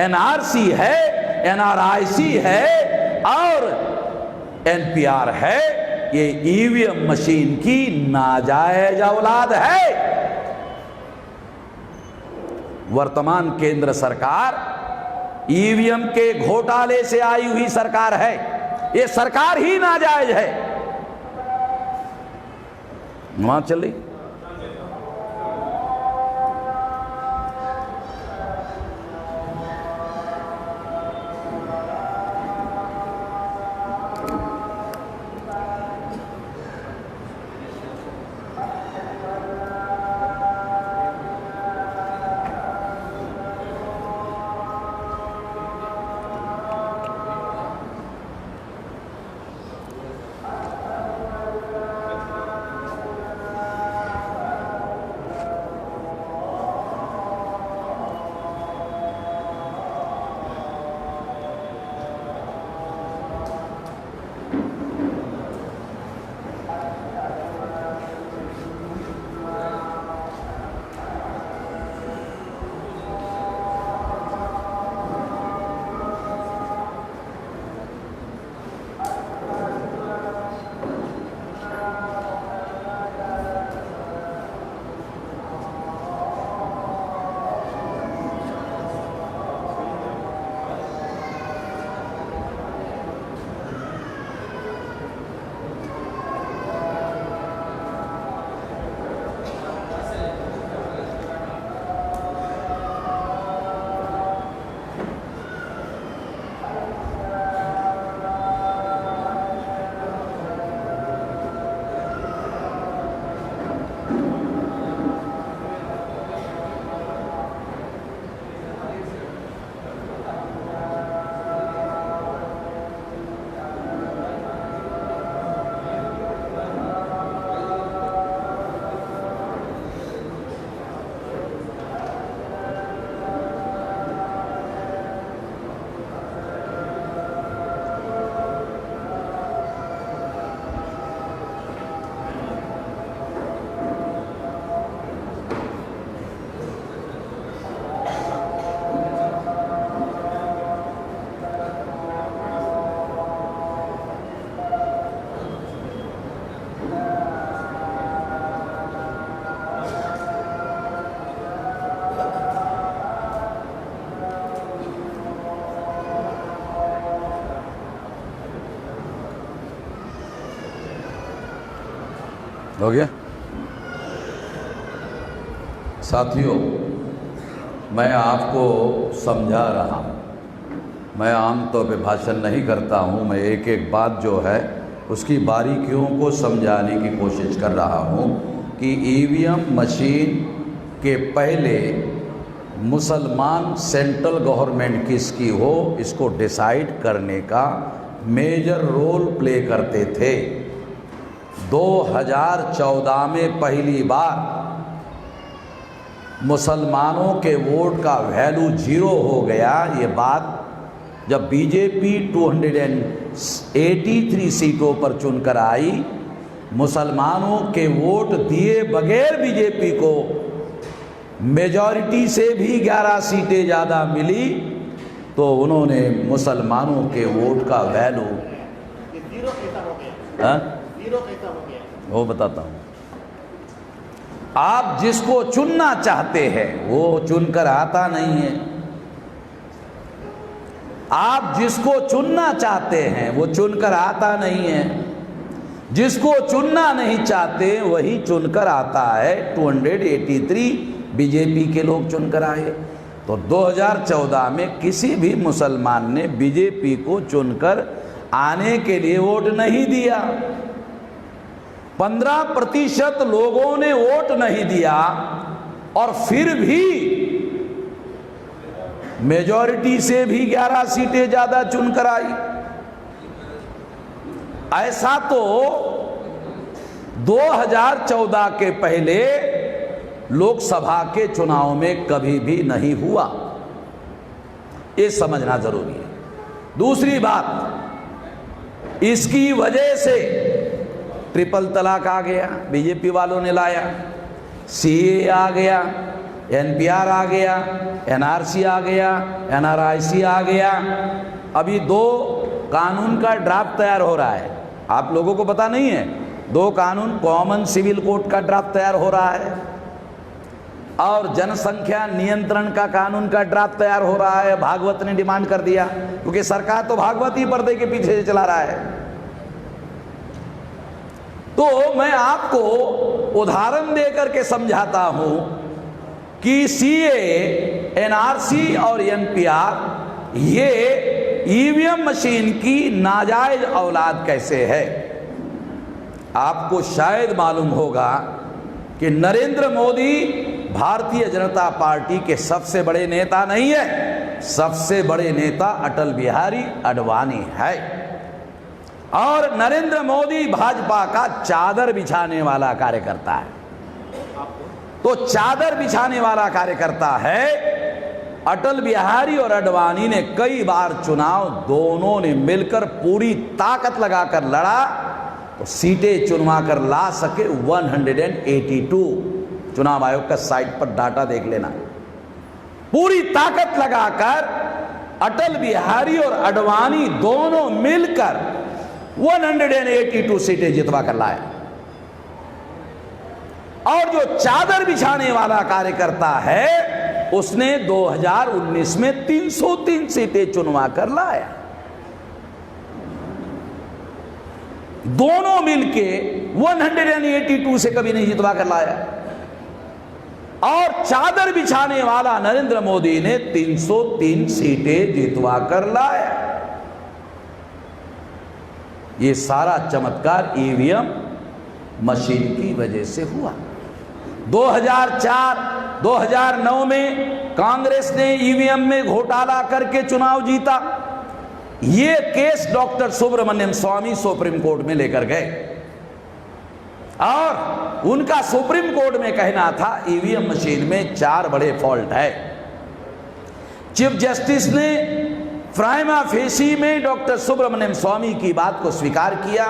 एनआरसी है, एनआरआईसी है और एनपीआर है, ये ईवीएम मशीन की नाजायज औलाद है। वर्तमान केंद्र सरकार ईवीएम के घोटाले से आई हुई सरकार है। ये सरकार ही नाजायज है। वहां चल रही हो गया। साथियों, मैं आपको समझा रहा हूँ, मैं आमतौर पे भाषण नहीं करता हूँ, मैं एक एक बात जो है उसकी बारीकियों को समझाने की कोशिश कर रहा हूँ कि ईवीएम मशीन के पहले मुसलमान सेंट्रल गवर्नमेंट किसकी हो इसको डिसाइड करने का मेजर रोल प्ले करते थे। 2014 में पहली बार मुसलमानों के वोट का वैल्यू 0 हो गया। ये बात जब बीजेपी 283 सीटों पर चुनकर आई, मुसलमानों के वोट दिए बगैर बीजेपी को मेजॉरिटी से भी 11 सीटें ज़्यादा मिली, तो उन्होंने मुसलमानों के वोट का वैल्यू 0 कैसा हो गया? 0 कैसा हो गया? वो बताता हूँ। आप जिसको चुनना चाहते हैं वो चुनकर आता नहीं है। आप जिसको चुनना चाहते हैं वो चुनकर आता नहीं है। जिसको चुनना नहीं चाहते वही चुनकर आता है। 283 बीजेपी के लोग चुनकर आए। तो 2014 में किसी भी मुसलमान ने बीजेपी को चुनकर आने के लिए वोट नहीं दिया। 15% लोगों ने वोट नहीं दिया और फिर भी मेजॉरिटी से भी 11 सीटें ज्यादा चुनकर आई। ऐसा तो 2014 के पहले लोकसभा के चुनाव में कभी भी नहीं हुआ। ये समझना जरूरी है। दूसरी बात, इसकी वजह से ट्रिपल तलाक आ गया, बीजेपी वालों ने लाया, सीए आ गया, एनपीआर आ गया, एनआरसी आ गया, एनआरआईसी आ गया। अभी 2 कानून का ड्राफ्ट तैयार हो रहा है। आप लोगों को पता नहीं है, 2 कानून, कॉमन सिविल कोड का ड्राफ्ट तैयार हो रहा है और जनसंख्या नियंत्रण का कानून का ड्राफ्ट तैयार हो रहा है। भागवत ने डिमांड कर दिया, क्योंकि सरकार तो भागवत ही पर्दे के पीछे से चला रहा है। तो मैं आपको उदाहरण देकर के समझाता हूं कि सीए, एनआरसी और एनपीआर ये ईवीएम मशीन की नाजायज औलाद कैसे है। आपको शायद मालूम होगा कि नरेंद्र मोदी भारतीय जनता पार्टी के सबसे बड़े नेता नहीं है। सबसे बड़े नेता अटल बिहारी आडवाणी है और नरेंद्र मोदी भाजपा का चादर बिछाने वाला कार्यकर्ता है। तो चादर बिछाने वाला कार्यकर्ता है। अटल बिहारी और आडवाणी ने कई बार चुनाव दोनों ने मिलकर पूरी ताकत लगाकर लड़ा, तो सीटें चुनवा कर ला सके 182। चुनाव आयोग का साइट पर डाटा देख लेना। पूरी ताकत लगाकर अटल बिहारी और आडवाणी दोनों मिलकर 182 सीटें जितवा कर लाए। और जो चादर बिछाने वाला कार्यकर्ता है उसने 2019 में 303 सीटें चुनवा कर लाया। दोनों मिलके 182 से कभी नहीं जितवा कर लाया। और चादर बिछाने वाला नरेंद्र मोदी ने 303 सीटें जितवा कर लाया। ये सारा चमत्कार ईवीएम मशीन की वजह से हुआ। 2004, 2009 में कांग्रेस ने ईवीएम में घोटाला करके चुनाव जीता। ये केस डॉक्टर सुब्रमण्यम स्वामी सुप्रीम कोर्ट में लेकर गए और उनका सुप्रीम कोर्ट में कहना था ईवीएम मशीन में 4 बड़े फॉल्ट है। चीफ जस्टिस ने प्राइमा फेसी में डॉक्टर सुब्रमण्यम स्वामी की बात को स्वीकार किया,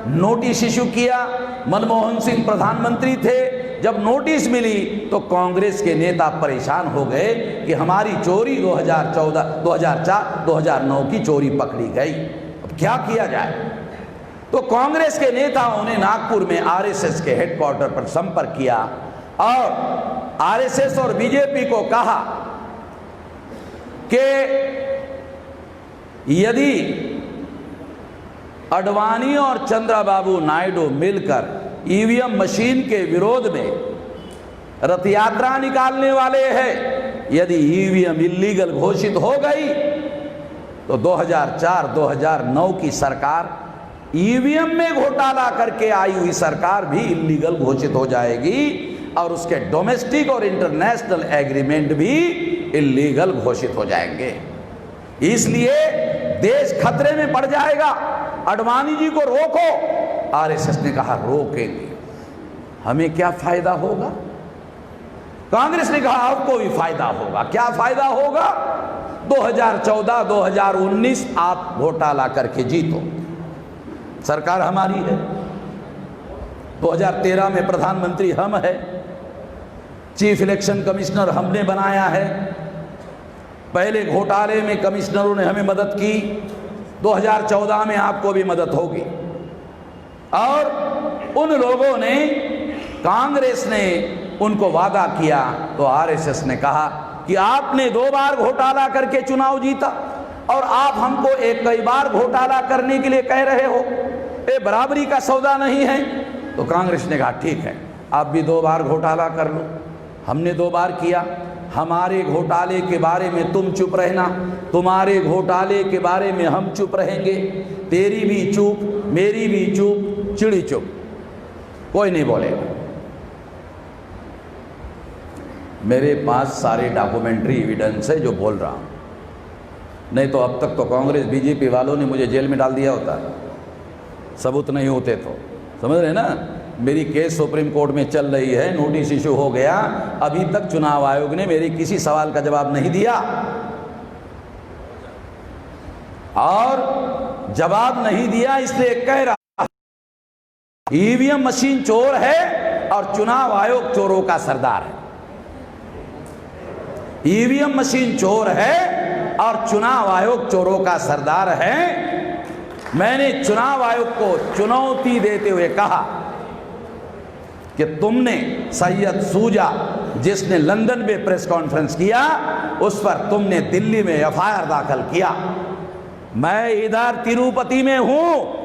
नोटिस इशू किया। मनमोहन सिंह प्रधानमंत्री थे। जब नोटिस मिली तो कांग्रेस के नेता परेशान हो गए कि हमारी चोरी 2014, 2004, 2009 की चोरी पकड़ी गई, अब क्या किया जाए। तो कांग्रेस के नेताओं ने नागपुर में आरएसएस के हेडक्वार्टर पर संपर्क किया और आरएसएस और बीजेपी को कहा कि यदि आडवाणी और चंद्रबाबू नायडू मिलकर ईवीएम मशीन के विरोध में रथ यात्रा निकालने वाले हैं। यदि ईवीएम इल्लीगल घोषित हो गई तो 2004-2009 की सरकार, ईवीएम में घोटाला करके आई हुई सरकार भी इल्लीगल घोषित हो जाएगी और उसके डोमेस्टिक और इंटरनेशनल एग्रीमेंट भी इल्लीगल घोषित हो जाएंगे। इसलिए देश खतरे में पड़ जाएगा। आडवाणी जी को रोको। आरएसएस ने कहा रोकेंगे। हमें क्या फायदा होगा? कांग्रेस ने कहा आपको भी फायदा होगा। क्या फायदा होगा? 2014-2019 आप घोटाला करके जीतो, सरकार हमारी है। 2013 में प्रधानमंत्री हम है, चीफ इलेक्शन कमिश्नर हमने बनाया है। पहले घोटाले में कमिश्नरों ने हमें मदद की, 2014 में आपको भी मदद होगी। और उन लोगों ने, कांग्रेस ने उनको वादा किया तो आरएसएस ने कहा कि आपने 2 बार घोटाला करके चुनाव जीता और आप हमको कई बार घोटाला करने के लिए कह रहे हो, ये बराबरी का सौदा नहीं है। तो कांग्रेस ने कहा ठीक है, आप भी 2 बार घोटाला कर लो। हमने 2 बार किया। हमारे घोटाले के बारे में तुम चुप रहना, तुम्हारे घोटाले के बारे में हम चुप रहेंगे। तेरी भी चुप, मेरी भी चुप, चिड़ी चुप, कोई नहीं बोलेगा। मेरे पास सारे डॉक्यूमेंट्री एविडेंस है जो बोल रहा हूँ, नहीं तो अब तक तो कांग्रेस बीजेपी वालों ने मुझे जेल में डाल दिया होता, सबूत नहीं होते तो। समझ रहे ना? मेरी केस सुप्रीम कोर्ट में चल रही है, नोटिस इशू हो गया, अभी तक चुनाव आयोग ने मेरे किसी सवाल का जवाब नहीं दिया। और जवाब नहीं दिया इसलिए कह रहा ईवीएम मशीन चोर है और चुनाव आयोग चोरों का सरदार है। ईवीएम मशीन चोर है और चुनाव आयोग चोरों का सरदार है। मैंने चुनाव आयोग को चुनौती देते हुए कहा कि तुमने सैयद सूजा, जिसने लंदन में प्रेस कॉन्फ्रेंस किया, उस पर तुमने दिल्ली में एफआईआर दाखिल किया। मैं इधर तिरुपति में हूं।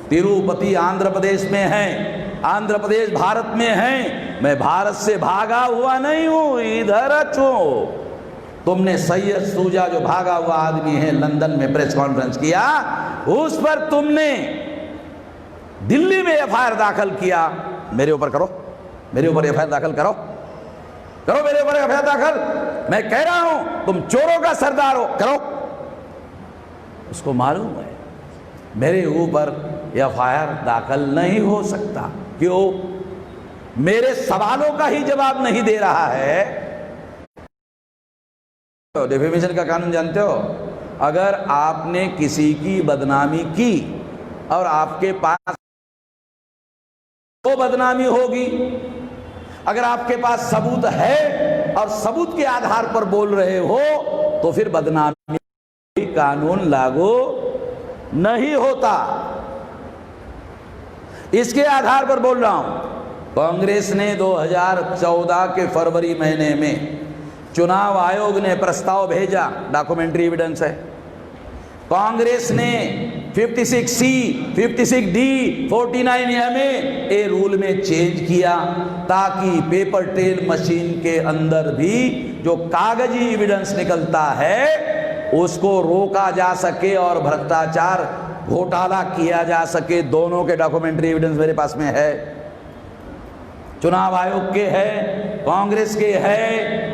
तिरुपति आंध्र प्रदेश में है, आंध्र प्रदेश भारत में है। मैं भारत से भागा हुआ नहीं हूं, इधर अचो। तुमने सैयद सूजा, जो भागा हुआ आदमी है, लंदन में प्रेस कॉन्फ्रेंस किया, उस पर तुमने दिल्ली में एफआईआर दाखिल किया। मेरे ऊपर करो, मेरे ऊपर एफआईआर दाखिल करो, करो मेरे ऊपर एफआईआर दाखिल। मैं कह रहा हूं तुम चोरों का सरदार हो, करो। उसको मालूम है मेरे ऊपर एफआईआर दाखिल नहीं हो सकता। क्यों? मेरे सवालों का ही जवाब नहीं दे रहा है। डिफेमेशन का कानून जानते हो? अगर आपने किसी की बदनामी की और आपके पास वो बदनामी होगी, अगर आपके पास सबूत है और सबूत के आधार पर बोल रहे हो तो फिर बदनामी कानून लागू नहीं होता। इसके आधार पर बोल रहा हूं। कांग्रेस ने 2014 के फरवरी महीने में चुनाव आयोग ने प्रस्ताव भेजा, डॉक्यूमेंट्री एविडेंस है। कांग्रेस ने 56C, 56D, 49A a rule में चेंज किया ताकि पेपर ट्रेल मशीन के अंदर भी जो कागजी एविडेंस निकलता है उसको रोका जा सके और भ्रष्टाचार घोटाला किया जा सके। दोनों के डॉक्यूमेंट्री एविडेंस मेरे पास में है, चुनाव आयोग के है, कांग्रेस के है।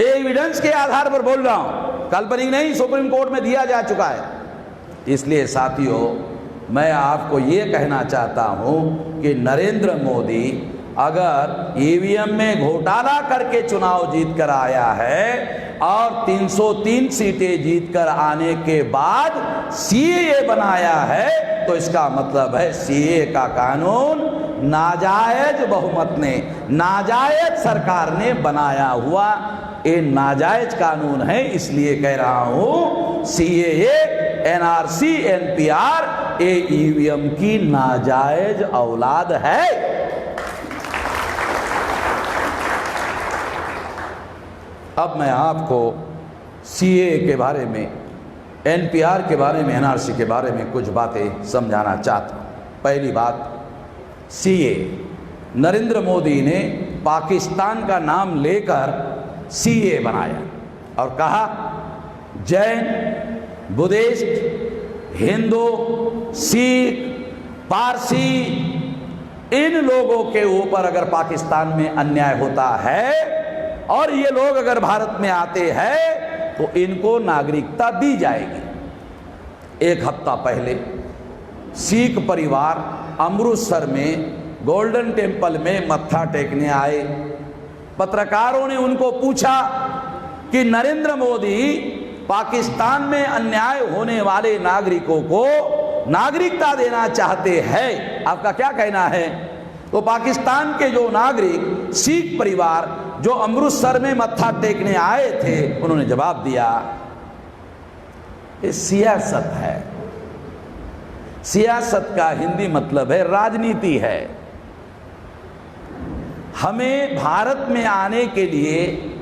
एविडेंस के आधार पर बोल रहा हूं, काल्पनिक नहीं, सुप्रीम कोर्ट में दिया जा चुका है। इसलिए साथियों, मैं आपको यह कहना चाहता हूं कि नरेंद्र मोदी अगर ईवीएम में घोटाला करके चुनाव जीत कर आया है और 303 सीटें जीत कर आने के बाद सीएए बनाया है, तो इसका मतलब है सीएए का कानून नाजायज बहुमत ने, नाजायज सरकार ने बनाया हुआ ये नाजायज कानून है। इसलिए कह रहा हूं सीएए, एनआरसी, एनपीआर ये ईवीएम की नाजायज औलाद है। अब मैं आपको सीएए के बारे में, एनपीआर के बारे में, एनआरसी के बारे में कुछ बातें समझाना चाहता हूं। पहली बात, सीए। नरेंद्र मोदी ने पाकिस्तान का नाम लेकर सीए बनाया और कहा जैन, बुद्धिस्ट, हिंदू, सिख, पारसी, इन लोगों के ऊपर अगर पाकिस्तान में अन्याय होता है और ये लोग अगर भारत में आते हैं तो इनको नागरिकता दी जाएगी। एक हफ्ता पहले सिख परिवार अमृतसर में गोल्डन टेम्पल में मत्था टेकने आए। पत्रकारों ने उनको पूछा कि नरेंद्र मोदी पाकिस्तान में अन्याय होने वाले नागरिकों को नागरिकता देना चाहते हैं, आपका क्या कहना है? तो पाकिस्तान के जो नागरिक सिख परिवार जो अमृतसर में मत्था टेकने आए थे, उन्होंने जवाब दिया ये सियासत है। सियासत का हिंदी मतलब है राजनीति है। हमें भारत में आने के लिए,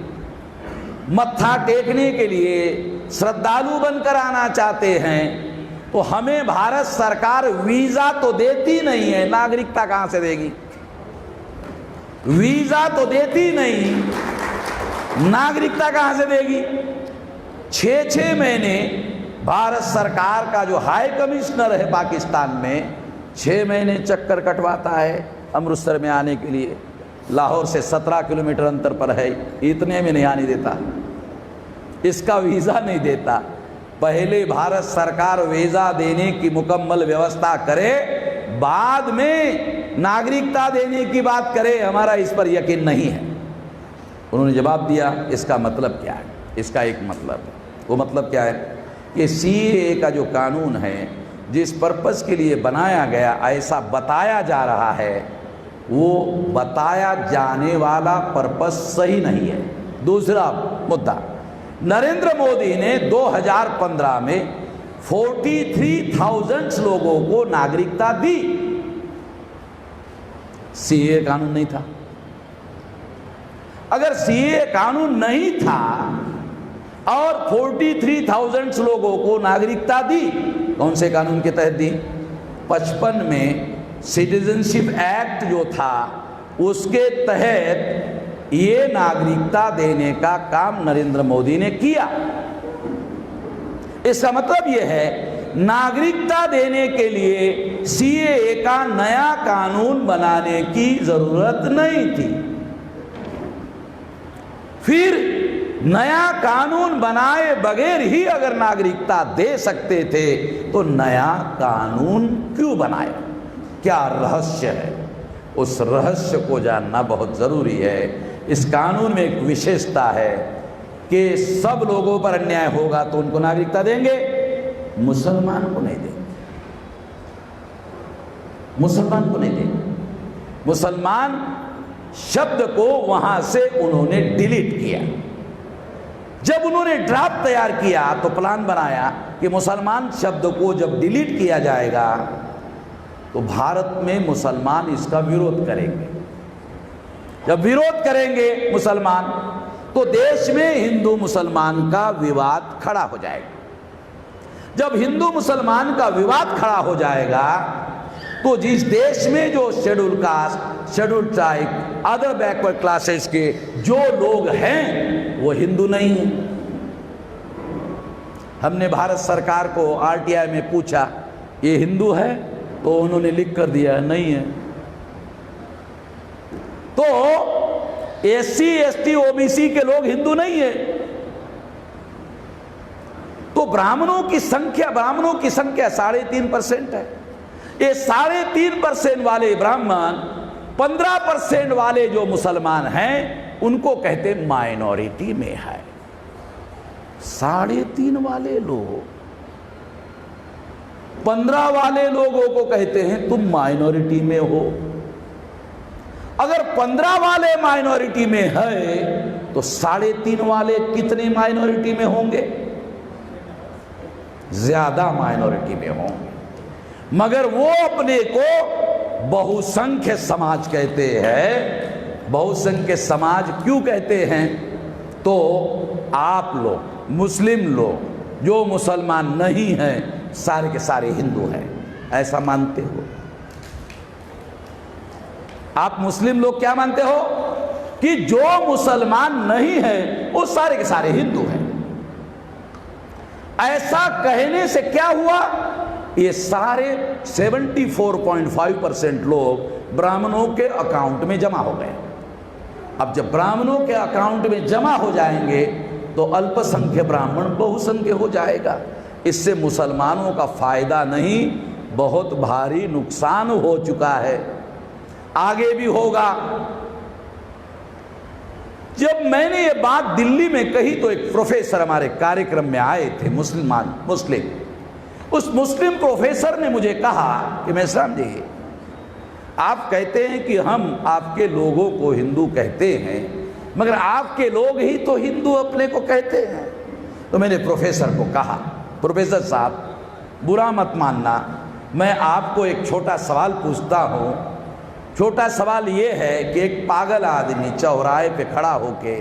मत्था टेकने के लिए श्रद्धालु बनकर आना चाहते हैं तो हमें भारत सरकार वीजा तो देती नहीं है, नागरिकता कहां से देगी? वीजा तो देती नहीं, नागरिकता कहां से देगी? 6-6 महीने भारत सरकार का जो हाई कमिश्नर है पाकिस्तान में 6 महीने चक्कर कटवाता है अमृतसर में आने के लिए। लाहौर से 17 किलोमीटर अंतर पर है, इतने में नहीं आने देता, इसका वीज़ा नहीं देता। पहले भारत सरकार वीज़ा देने की मुकम्मल व्यवस्था करे, बाद में नागरिकता देने की बात करे। हमारा इस पर यकीन नहीं है। उन्होंने जवाब दिया इसका मतलब क्या है? इसका एक मतलब है, वो मतलब क्या है कि सीएए का जो कानून है, जिस पर्पस के लिए बनाया गया ऐसा बताया जा रहा है, वो बताया जाने वाला पर्पस सही नहीं है। दूसरा मुद्दा, नरेंद्र मोदी ने 2015 में 43,000 लोगों को नागरिकता दी। सीए कानून नहीं था। अगर सीए कानून नहीं था और 43,000 लोगों को नागरिकता दी, कौन से कानून के तहत दी? 55 में सिटीजनशिप एक्ट जो था उसके तहत ये नागरिकता देने का काम नरेंद्र मोदी ने किया। इसका मतलब यह है नागरिकता देने के लिए सीएए का नया कानून बनाने की जरूरत नहीं थी। फिर नया कानून बनाए बगैर ही अगर नागरिकता दे सकते थे तो नया कानून क्यों बनाया? क्या रहस्य है? उस रहस्य को जानना बहुत ज़रूरी है। इस कानून में एक विशेषता है कि सब लोगों पर अन्याय होगा तो उनको नागरिकता देंगे, मुसलमान को नहीं देंगे। मुसलमान को नहीं देंगे। मुसलमान शब्द को वहां से उन्होंने डिलीट किया। जब उन्होंने ड्राफ्ट तैयार किया तो प्लान बनाया कि मुसलमान शब्द को जब डिलीट किया जाएगा तो भारत में मुसलमान इसका विरोध करेंगे। जब विरोध करेंगे मुसलमान तो देश में हिंदू मुसलमान का विवाद खड़ा हो जाएगा। जब हिंदू मुसलमान का विवाद खड़ा हो जाएगा तो जिस देश में जो schedule caste, schedule tribe, other backward classes के जो लोग हैं वो हिंदू नहीं है। हमने भारत सरकार को आरटीआई में पूछा ये हिंदू है, तो उन्होंने लिख कर दिया नहीं है। तो एससी, एसटी, ओबीसी के लोग हिंदू नहीं है। तो ब्राह्मणों की संख्या 3.5% है। ये 3.5% वाले ब्राह्मण 15% वाले जो मुसलमान हैं उनको कहते माइनॉरिटी में है। 3.5 वाले लोग 15 वाले लोगों को कहते हैं तुम माइनॉरिटी में हो। अगर 15 वाले माइनॉरिटी में है तो 3.5 वाले कितने माइनॉरिटी में होंगे? ज्यादा माइनॉरिटी में होंगे। मगर वो अपने को बहुसंख्य समाज कहते हैं। बहुसंख्य समाज क्यों कहते हैं? तो आप लोग मुस्लिम लोग जो मुसलमान नहीं हैं सारे के सारे हिंदू हैं, ऐसा मानते हो। आप मुस्लिम लोग क्या मानते हो कि जो मुसलमान नहीं है वो सारे के सारे हिंदू हैं। ऐसा कहने से क्या हुआ, ये सारे 74.5% लोग ब्राह्मणों के अकाउंट में जमा हो गए। अब जब ब्राह्मणों के अकाउंट में जमा हो जाएंगे तो अल्पसंख्यक ब्राह्मण बहुसंख्यक हो जाएगा। इससे मुसलमानों का फायदा नहीं, बहुत भारी नुकसान हो चुका है, आगे भी होगा। जब मैंने ये बात दिल्ली में कही तो एक प्रोफेसर हमारे कार्यक्रम में आए थे, मुस्लिम। उस मुस्लिम प्रोफेसर ने मुझे कहा कि मेहराम जी, आप कहते हैं कि हम आपके लोगों को हिंदू कहते हैं, मगर आपके लोग ही तो हिंदू अपने को कहते हैं। तो मैंने प्रोफेसर को कहा, प्रोफेसर साहब बुरा मत मानना, मैं आपको एक छोटा सवाल पूछता हूँ। छोटा सवाल ये है कि एक पागल आदमी चौराहे पे खड़ा होके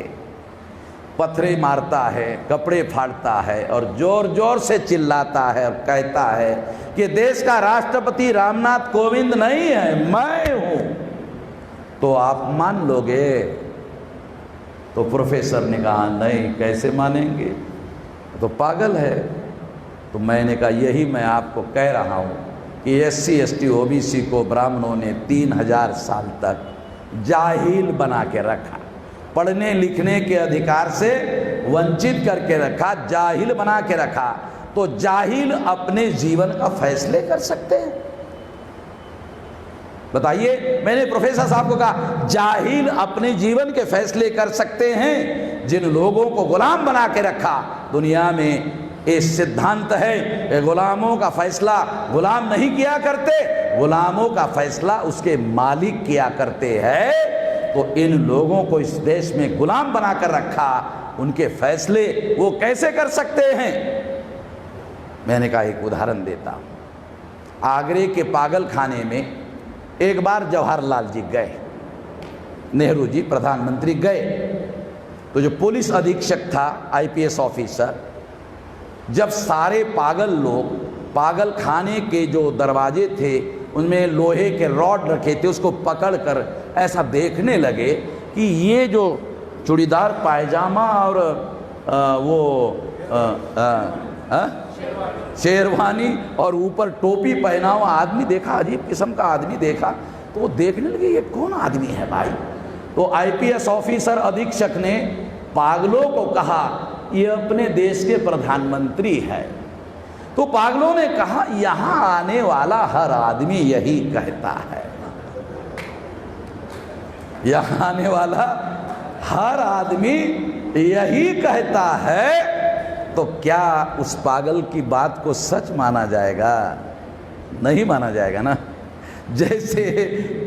पत्थरे मारता है, कपड़े फाड़ता है और जोर जोर से चिल्लाता है और कहता है कि देश का राष्ट्रपति रामनाथ कोविंद नहीं है, मैं हूं, तो आप मान लोगे? तो प्रोफेसर ने कहा नहीं, कैसे मानेंगे, तो पागल है। तो मैंने कहा यही मैं आपको कह रहा हूं कि SC ST OBC को ब्राह्मणों ने 3000 साल तक जाहिल बना के रखा, पढ़ने लिखने के अधिकार से वंचित करके रखा, जाहिल बना के रखा। तो जाहिल अपने जीवन का फैसले कर सकते हैं? बताइए। मैंने प्रोफेसर साहब को कहा जाहिल अपने जीवन के फैसले कर सकते हैं। जिन लोगों को गुलाम बना के रखा, दुनिया में ये सिद्धांत है कि गुलामों का फैसला गुलाम नहीं किया करते, गुलामों का फैसला उसके मालिक किया करते हैं। तो इन लोगों को इस देश में गुलाम बनाकर रखा, उनके फैसले वो कैसे कर सकते हैं? मैंने कहा एक उदाहरण देता हूं। आगरे के पागल खाने में एक बार जवाहरलाल जी गए, नेहरू जी प्रधानमंत्री गए, तो जो पुलिस अधीक्षक था, IPS ऑफिसर, जब सारे पागल लोग पागल खाने के जो दरवाजे थे उनमें लोहे के रॉड रखे थे, उसको पकड़कर ऐसा देखने लगे कि ये जो चूड़ीदार पायजामा और शेरवानी और ऊपर टोपी पहना हुआ आदमी देखा, अजीब किस्म का आदमी देखा, तो वो देखने लगे ये कौन आदमी है भाई। तो IPS ऑफिसर अधीक्षक ने पागलों को कहा ये अपने देश के प्रधानमंत्री है। तो पागलों ने कहा यहां आने वाला हर आदमी यही कहता है, यहां आने वाला हर आदमी यही कहता है। तो क्या उस पागल की बात को सच माना जाएगा? नहीं माना जाएगा ना। जैसे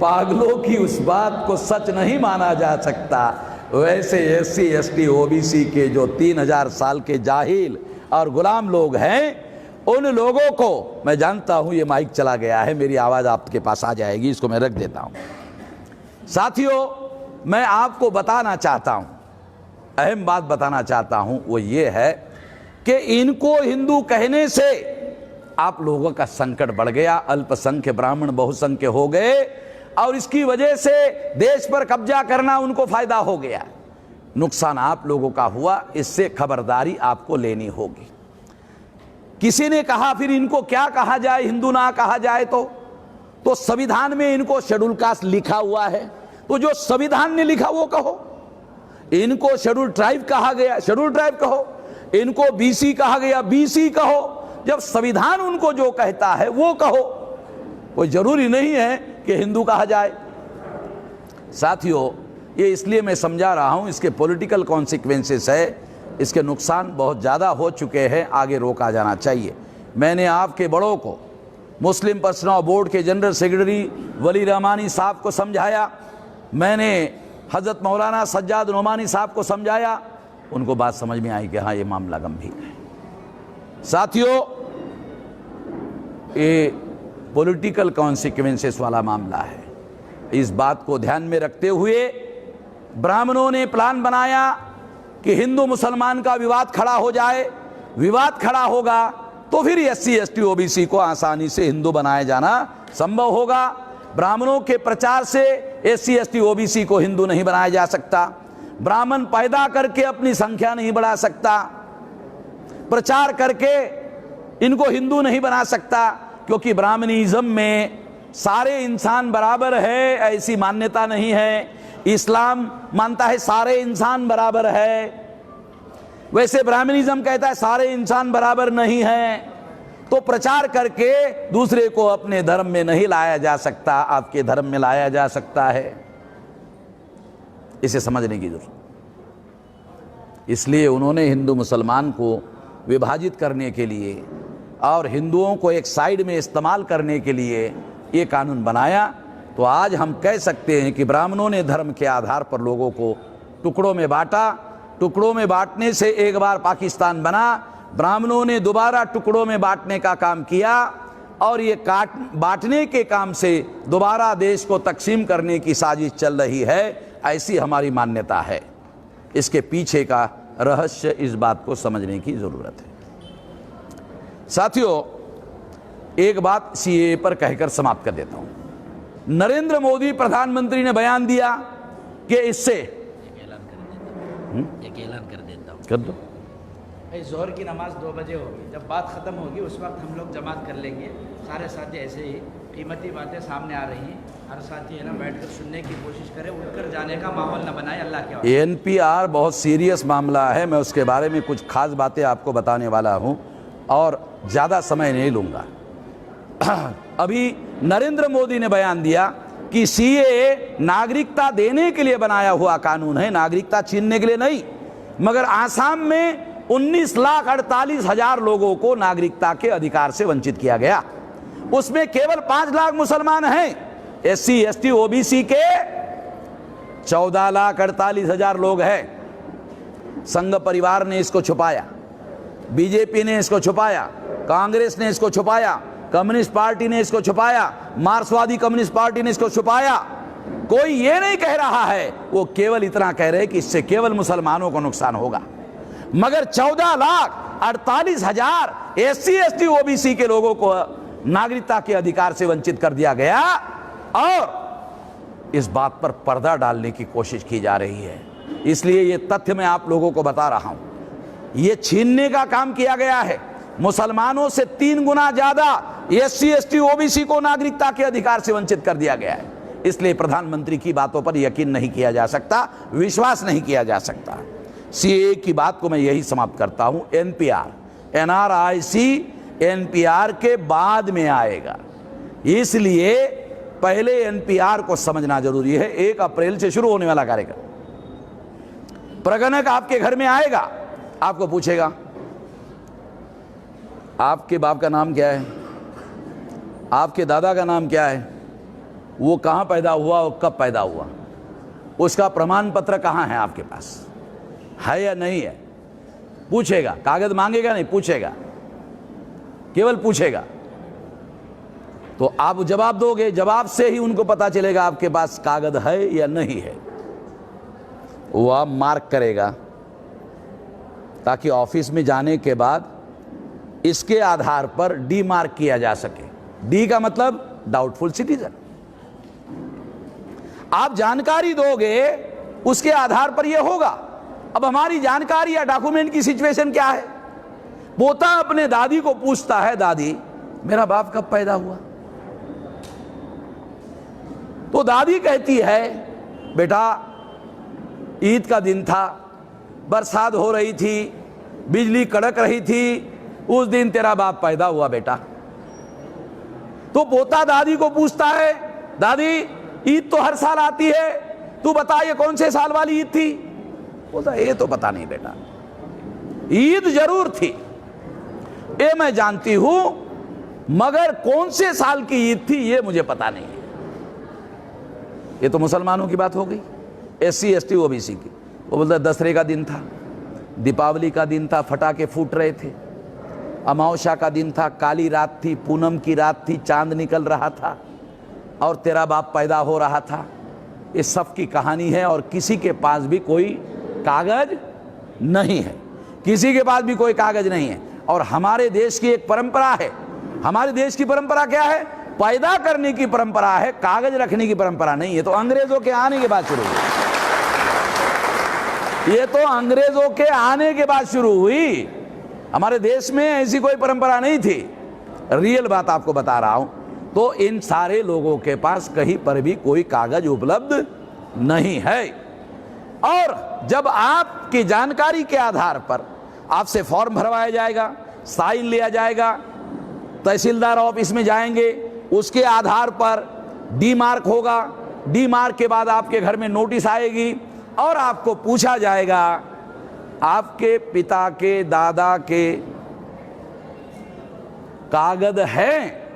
पागलों की उस बात को सच नहीं माना जा सकता, वैसे SC ST OBC के जो 3000 साल के जाहिल और गुलाम लोग हैं, उन लोगों को मैं जानता हूं। ये माइक चला गया है, मेरी आवाज़ आपके पास आ जाएगी, इसको मैं रख देता हूं। साथियों, मैं आपको बताना चाहता हूं, अहम बात बताना चाहता हूं, वो ये है कि इनको हिंदू कहने से आप लोगों का संकट बढ़ गया, अल्पसंख्यक ब्राह्मण बहुसंख्यक हो गए और इसकी वजह से देश पर कब्जा करना उनको फायदा हो गया। नुकसान आप लोगों का हुआ, इससे खबरदारी आपको लेनी होगी। किसी ने कहा फिर इनको क्या कहा जाए, हिंदू ना कहा जाए तो संविधान में इनको शेड्यूल कास्ट लिखा हुआ है, तो जो संविधान ने लिखा वो कहो। इनको शेड्यूल ट्राइब कहा गया, शेड्यूल ट्राइब कहो। इनको BC कहा गया, BC कहो। जब संविधान उनको जो कहता है वो कहो, कोई जरूरी नहीं है कि हिंदू कहा जाए। साथियों, ये इसलिए मैं समझा रहा हूं, इसके पॉलिटिकल कॉन्सिक्वेंसेस है, इसके नुकसान बहुत ज़्यादा हो चुके हैं, आगे रोका जाना चाहिए। मैंने आपके बड़ों को, मुस्लिम पर्सनल बोर्ड के जनरल सेक्रेटरी वली रहमानी साहब को समझाया, मैंने हज़रत मौलाना सज्जाद नोमानी साहब को समझाया, उनको बात समझ में आई कि हाँ ये मामला गंभीर है। साथियों, ये पॉलिटिकल कॉन्सिक्वेंसेस वाला मामला है। इस बात को ध्यान में रखते हुए ब्राह्मणों ने प्लान बनाया कि हिंदू मुसलमान का विवाद खड़ा हो जाए। विवाद खड़ा होगा तो फिर SC ST OBC को आसानी से हिंदू बनाया जाना संभव होगा। ब्राह्मणों के प्रचार से SC ST OBC को हिंदू नहीं बनाया जा सकता। ब्राह्मण पैदा करके अपनी संख्या नहीं बढ़ा सकता, प्रचार करके इनको हिंदू नहीं बना सकता, क्योंकि ब्राह्मणिज्म में सारे इंसान बराबर है ऐसी मान्यता नहीं है। इस्लाम मानता है सारे इंसान बराबर है, वैसे ब्राह्मणिज्म कहता है सारे इंसान बराबर नहीं है। तो प्रचार करके दूसरे को अपने धर्म में नहीं लाया जा सकता, आपके धर्म में लाया जा सकता है। इसे समझने की जरूरत। इसलिए उन्होंने हिंदू मुसलमान को विभाजित करने के लिए और हिंदुओं को एक साइड में इस्तेमाल करने के लिए ये कानून बनाया। तो आज हम कह सकते हैं कि ब्राह्मणों ने धर्म के आधार पर लोगों को टुकड़ों में बांटा। टुकड़ों में बांटने से एक बार पाकिस्तान बना, ब्राह्मणों ने दोबारा टुकड़ों में बांटने का काम किया और ये बांटने के काम से दोबारा देश को तकसीम करने की साजिश चल रही है, ऐसी हमारी मान्यता है। इसके पीछे का रहस्य इस बात को समझने की ज़रूरत है। साथियों, एक बात CAA पर कहकर समाप्त कर देता हूँ। नरेंद्र मोदी प्रधानमंत्री ने बयान दिया कि इससे एक ऐलान कर देता हूँ। कर दो। भाई जोहर की नमाज 2 बजे होगी, जब बात ख़त्म होगी उस वक्त हम लोग जमात कर लेंगे। सारे साथी ऐसे ही कीमती बातें सामने आ रही हैं, हर साथी है ना बैठकर सुनने की कोशिश करे, उठकर जाने का माहौल न बनाए। अल्लाह के वास्ते NPR बहुत सीरियस मामला है, मैं उसके बारे में कुछ खास बातें आपको बताने वाला हूँ और ज़्यादा समय नहीं लूँगा। अभी नरेंद्र मोदी ने बयान दिया कि CAA नागरिकता देने के लिए बनाया हुआ कानून है, नागरिकता छीनने के लिए नहीं। मगर आसाम में 19,48,000 लोगों को नागरिकता के अधिकार से वंचित किया गया। उसमें केवल 5 लाख मुसलमान हैं। SC ST OBC के 14,48,000 लोग हैं। संघ परिवार ने इसको छुपाया, BJP ने इसको छुपाया, कांग्रेस ने इसको छुपाया, कम्युनिस्ट पार्टी ने इसको छुपाया, मार्क्सवादी कम्युनिस्ट पार्टी ने इसको छुपाया। कोई ये नहीं कह रहा है, वो केवल इतना कह रहे कि इससे केवल मुसलमानों को नुकसान होगा। मगर 14,48,000 SC ST OBC के लोगों को नागरिकता के अधिकार से वंचित कर दिया गया और इस बात पर पर्दा डालने की कोशिश की जा रही है। इसलिए ये तथ्य मैं आप लोगों को बता रहा हूं। ये छीनने का काम किया गया है। मुसलमानों से 3 गुना ज्यादा SC ST OBC को नागरिकता के अधिकार से वंचित कर दिया गया है। इसलिए प्रधानमंत्री की बातों पर यकीन नहीं किया जा सकता, विश्वास नहीं किया जा सकता। CAA की बात को मैं यही समाप्त करता हूं। NRIC NPR के बाद में आएगा, इसलिए पहले NPR को समझना जरूरी है। 1 अप्रैल से शुरू होने वाला कार्यक्रम। प्रगणक आपके घर में आएगा, आपको पूछेगा आपके बाप का नाम क्या है, आपके दादा का नाम क्या है, वो कहाँ पैदा हुआ और कब पैदा हुआ, उसका प्रमाण पत्र कहाँ है, आपके पास है या नहीं है, पूछेगा। कागज मांगेगा नहीं, पूछेगा, केवल पूछेगा। तो आप जवाब दोगे, जवाब से ही उनको पता चलेगा आपके पास कागज है या नहीं है। वो आप मार्क करेगा ताकि ऑफिस में जाने के बाद इसके आधार पर डी मार्क किया जा सके। डी का मतलब डाउटफुल सिटीजन। आप जानकारी दोगे, उसके आधार पर यह होगा। अब हमारी जानकारी या डॉक्यूमेंट की सिचुएशन क्या है? पोता अपने दादी को पूछता है, दादी मेरा बाप कब पैदा हुआ? तो दादी कहती है, बेटा ईद का दिन था, बरसात हो रही थी, बिजली कड़क रही थी, उस दिन तेरा बाप पैदा हुआ बेटा। तो पोता दादी को पूछता है, दादी ईद तो हर साल आती है, तू बता ये कौन से साल वाली ईद थी? बोलता ये तो पता नहीं बेटा, ईद जरूर थी, ये मैं जानती हूं, मगर कौन से साल की ईद थी ये मुझे पता नहीं है। ये तो मुसलमानों की बात हो गई, SC ST OBC की। वो बोलता दशहरे का दिन था, दीपावली का दिन था, फटाके फूट रहे थे, अमावस्या का दिन था, काली रात थी, पूनम की रात थी, चांद निकल रहा था और तेरा बाप पैदा हो रहा था। इस सब की कहानी है और किसी के पास भी कोई कागज नहीं है, किसी के पास भी कोई कागज नहीं है। और हमारे देश की एक परंपरा है। हमारे देश की परंपरा क्या है? पैदा करने की परंपरा है, कागज रखने की परंपरा नहीं है। तो अंग्रेजों के आने के बाद शुरू हुई, ये तो अंग्रेजों के आने के बाद शुरू हुई। हमारे देश में ऐसी कोई परंपरा नहीं थी, रियल बात आपको बता रहा हूं। तो इन सारे लोगों के पास कहीं पर भी कोई कागज उपलब्ध नहीं है। और जब आपकी जानकारी के आधार पर आपसे फॉर्म भरवाया जाएगा, साइन लिया जाएगा, तहसीलदार ऑफिस में जाएंगे, उसके आधार पर डी मार्क होगा, डी मार्क के बाद आपके घर में नोटिस आएगी और आपको पूछा जाएगा आपके पिता के दादा के कागज हैं,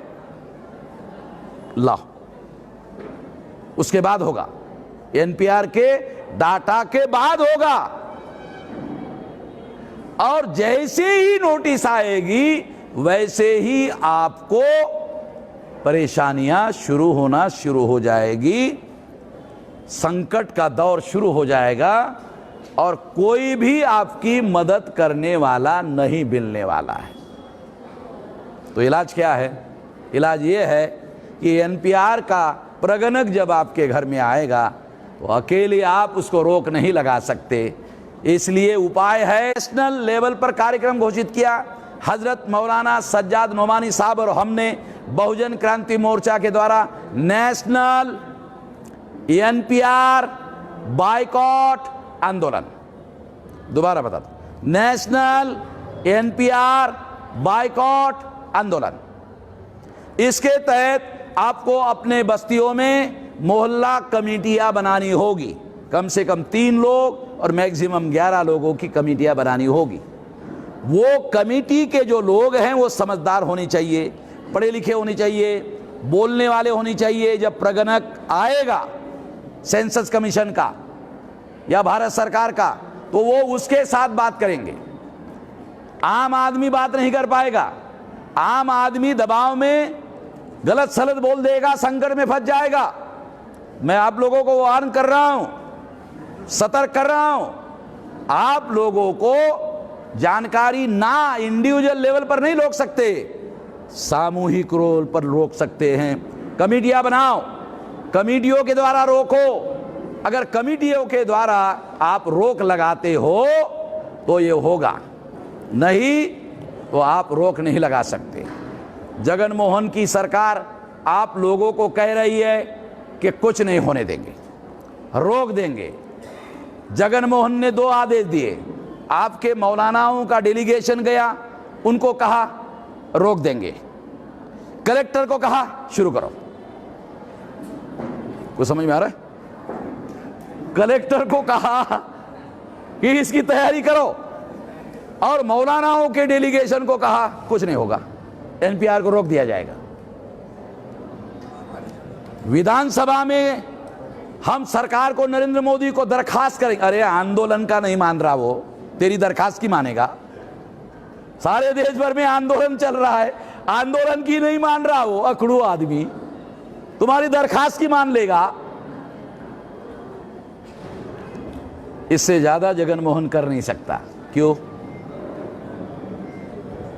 लाओ। उसके बाद होगा, एनपीआर के डाटा के बाद होगा। और जैसे ही नोटिस आएगी वैसे ही आपको परेशानियां शुरू होना शुरू हो जाएगी, संकट का दौर शुरू हो जाएगा और कोई भी आपकी मदद करने वाला नहीं मिलने वाला है। तो इलाज क्या है? इलाज ये है कि एनपीआर का प्रगणक जब आपके घर में आएगा तो अकेले आप उसको रोक नहीं लगा सकते। इसलिए उपाय है, नेशनल लेवल पर कार्यक्रम घोषित किया हजरत मौलाना सज्जाद नोमानी साहब और हमने बहुजन क्रांति मोर्चा के द्वारा नेशनल एनपीआर बाइकॉट आंदोलन। दोबारा बता दो, नेशनल एनपीआर बाइकॉट आंदोलन। इसके तहत आपको अपने बस्तियों में मोहल्ला कमेटियां बनानी होगी, कम से कम 3 लोग और मैक्सिमम 11 लोगों की कमेटियां बनानी होगी। वो कमेटी के जो लोग हैं वो समझदार होनी चाहिए, पढ़े लिखे होने चाहिए, बोलने वाले होनी चाहिए। जब प्रगणक आएगा सेंसस कमीशन का या भारत सरकार का, तो वो उसके साथ बात करेंगे। आम आदमी बात नहीं कर पाएगा, आम आदमी दबाव में गलत सलत बोल देगा, संकट में फंस जाएगा। मैं आप लोगों को वार्न कर रहा हूं, सतर्क कर रहा हूं। आप लोगों को जानकारी ना इंडिविजुअल लेवल पर नहीं रोक सकते, सामूहिक रोल पर रोक सकते हैं। कमेटियां बनाओ, कमेटियों के द्वारा रोको। अगर कमेटियों के द्वारा आप रोक लगाते हो तो ये होगा, नहीं तो आप रोक नहीं लगा सकते। जगन मोहन की सरकार आप लोगों को कह रही है कि कुछ नहीं होने देंगे, रोक देंगे। जगन मोहन ने 2 आदेश दिए, आपके मौलानाओं का डेलीगेशन गया, उनको कहा रोक देंगे, कलेक्टर को कहा शुरू करो। कुछ समझ में आ रहा है? कलेक्टर को कहा कि इसकी तैयारी करो और मौलानाओं के डेलीगेशन को कहा कुछ नहीं होगा, एनपीआर को रोक दिया जाएगा। विधानसभा में हम सरकार को, नरेंद्र मोदी को दरखास्त करेंगे। अरे आंदोलन का नहीं मान रहा वो, तेरी दरखास्त की मानेगा? सारे देश भर में आंदोलन चल रहा है, आंदोलन की नहीं मान रहा वो अकड़ू आदमी, तुम्हारी दरखास्त की मान लेगा? इससे ज्यादा जगन मोहन कर नहीं सकता। क्यों?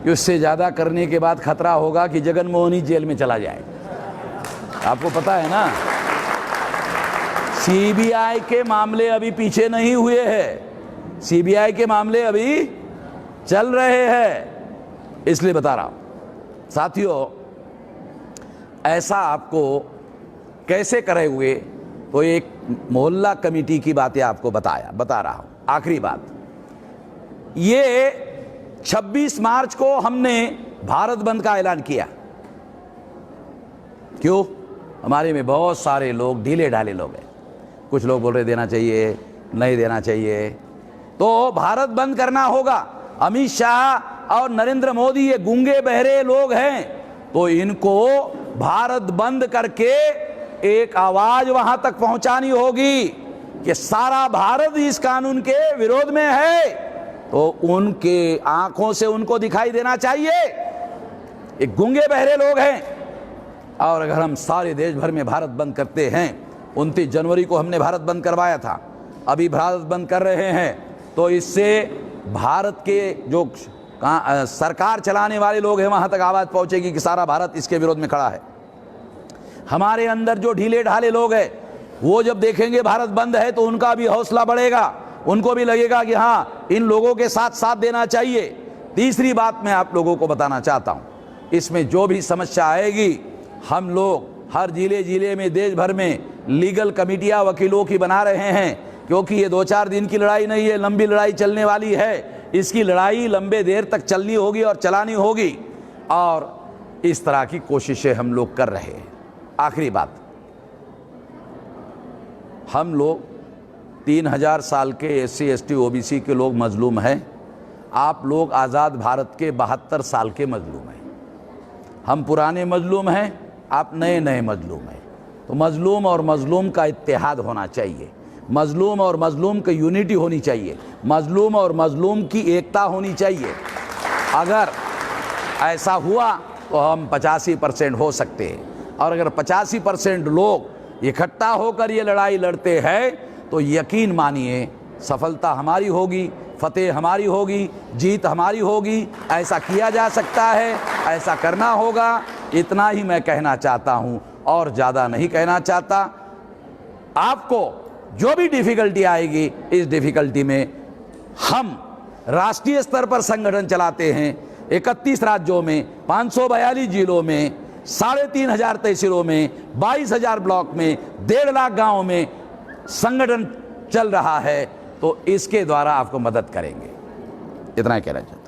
इससे ज्यादा करने के बाद खतरा होगा कि जगन मोहन ही जेल में चला जाए। आपको पता है ना, सीबीआई के मामले अभी पीछे नहीं हुए हैं, सीबीआई के मामले अभी चल रहे हैं। इसलिए बता रहा हूं साथियों, ऐसा आपको कैसे करे हुए, तो एक मोहल्ला कमेटी की बातें आपको बता रहा हूं। आखिरी बात, ये 26 मार्च को हमने भारत बंद का ऐलान किया। क्यों? हमारे में बहुत सारे लोग ढीले ढाले लोग हैं, कुछ लोग बोल रहे देना चाहिए, नहीं देना चाहिए। तो भारत बंद करना होगा। अमित शाह और नरेंद्र मोदी ये गूंगे बहरे लोग हैं, तो इनको भारत बंद करके एक आवाज वहां तक पहुंचानी होगी कि सारा भारत इस कानून के विरोध में है। तो उनके आंखों से उनको दिखाई देना चाहिए, एक गूंगे बहरे लोग हैं। और अगर हम सारे देश भर में भारत बंद करते हैं, 29 जनवरी को हमने भारत बंद करवाया था, अभी भारत बंद कर रहे हैं, तो इससे भारत के जो सरकार चलाने वाले लोग हैं वहां तक आवाज पहुंचेगी कि सारा भारत इसके विरोध में खड़ा है। हमारे अंदर जो ढीले ढाले लोग हैं वो जब देखेंगे भारत बंद है तो उनका भी हौसला बढ़ेगा, उनको भी लगेगा कि हाँ इन लोगों के साथ साथ देना चाहिए। तीसरी बात मैं आप लोगों को बताना चाहता हूँ, इसमें जो भी समस्या आएगी हम लोग हर जिले में देश भर में लीगल कमेटियाँ वकीलों की बना रहे हैं, क्योंकि ये 2-4 दिन की लड़ाई नहीं है, लंबी लड़ाई चलने वाली है। इसकी लड़ाई लंबे देर तक चलनी होगी और चलानी होगी, और इस तरह की कोशिशें हम लोग कर रहे हैं। आखिरी बात, हम लोग 3000 साल के SC ST OBC के लोग मजलूम हैं, आप लोग आज़ाद भारत के 72 साल के मजलूम हैं। हम पुराने मजलूम हैं, आप नए नए मजलूम हैं। तो मजलूम और मजलूम का इत्तेहाद होना चाहिए, मजलूम और मजलूम की यूनिटी होनी चाहिए, मजलूम और मजलूम की एकता होनी चाहिए। अगर ऐसा हुआ तो हम 85% हो सकते हैं, और अगर 85% लोग इकट्ठा होकर ये लड़ाई लड़ते हैं तो यकीन मानिए सफलता हमारी होगी, फतेह हमारी होगी, जीत हमारी होगी। ऐसा किया जा सकता है, ऐसा करना होगा। इतना ही मैं कहना चाहता हूँ और ज़्यादा नहीं कहना चाहता। आपको जो भी डिफ़िकल्टी आएगी, इस डिफ़िकल्टी में हम राष्ट्रीय स्तर पर संगठन चलाते हैं। 31 राज्यों में, 542 जिलों में, 3500 तहसीलों में, 22,000 ब्लॉक में, 1.5 लाख गाँव में संगठन चल रहा है। तो इसके द्वारा आपको मदद करेंगे। इतना ही कहना चाहिए।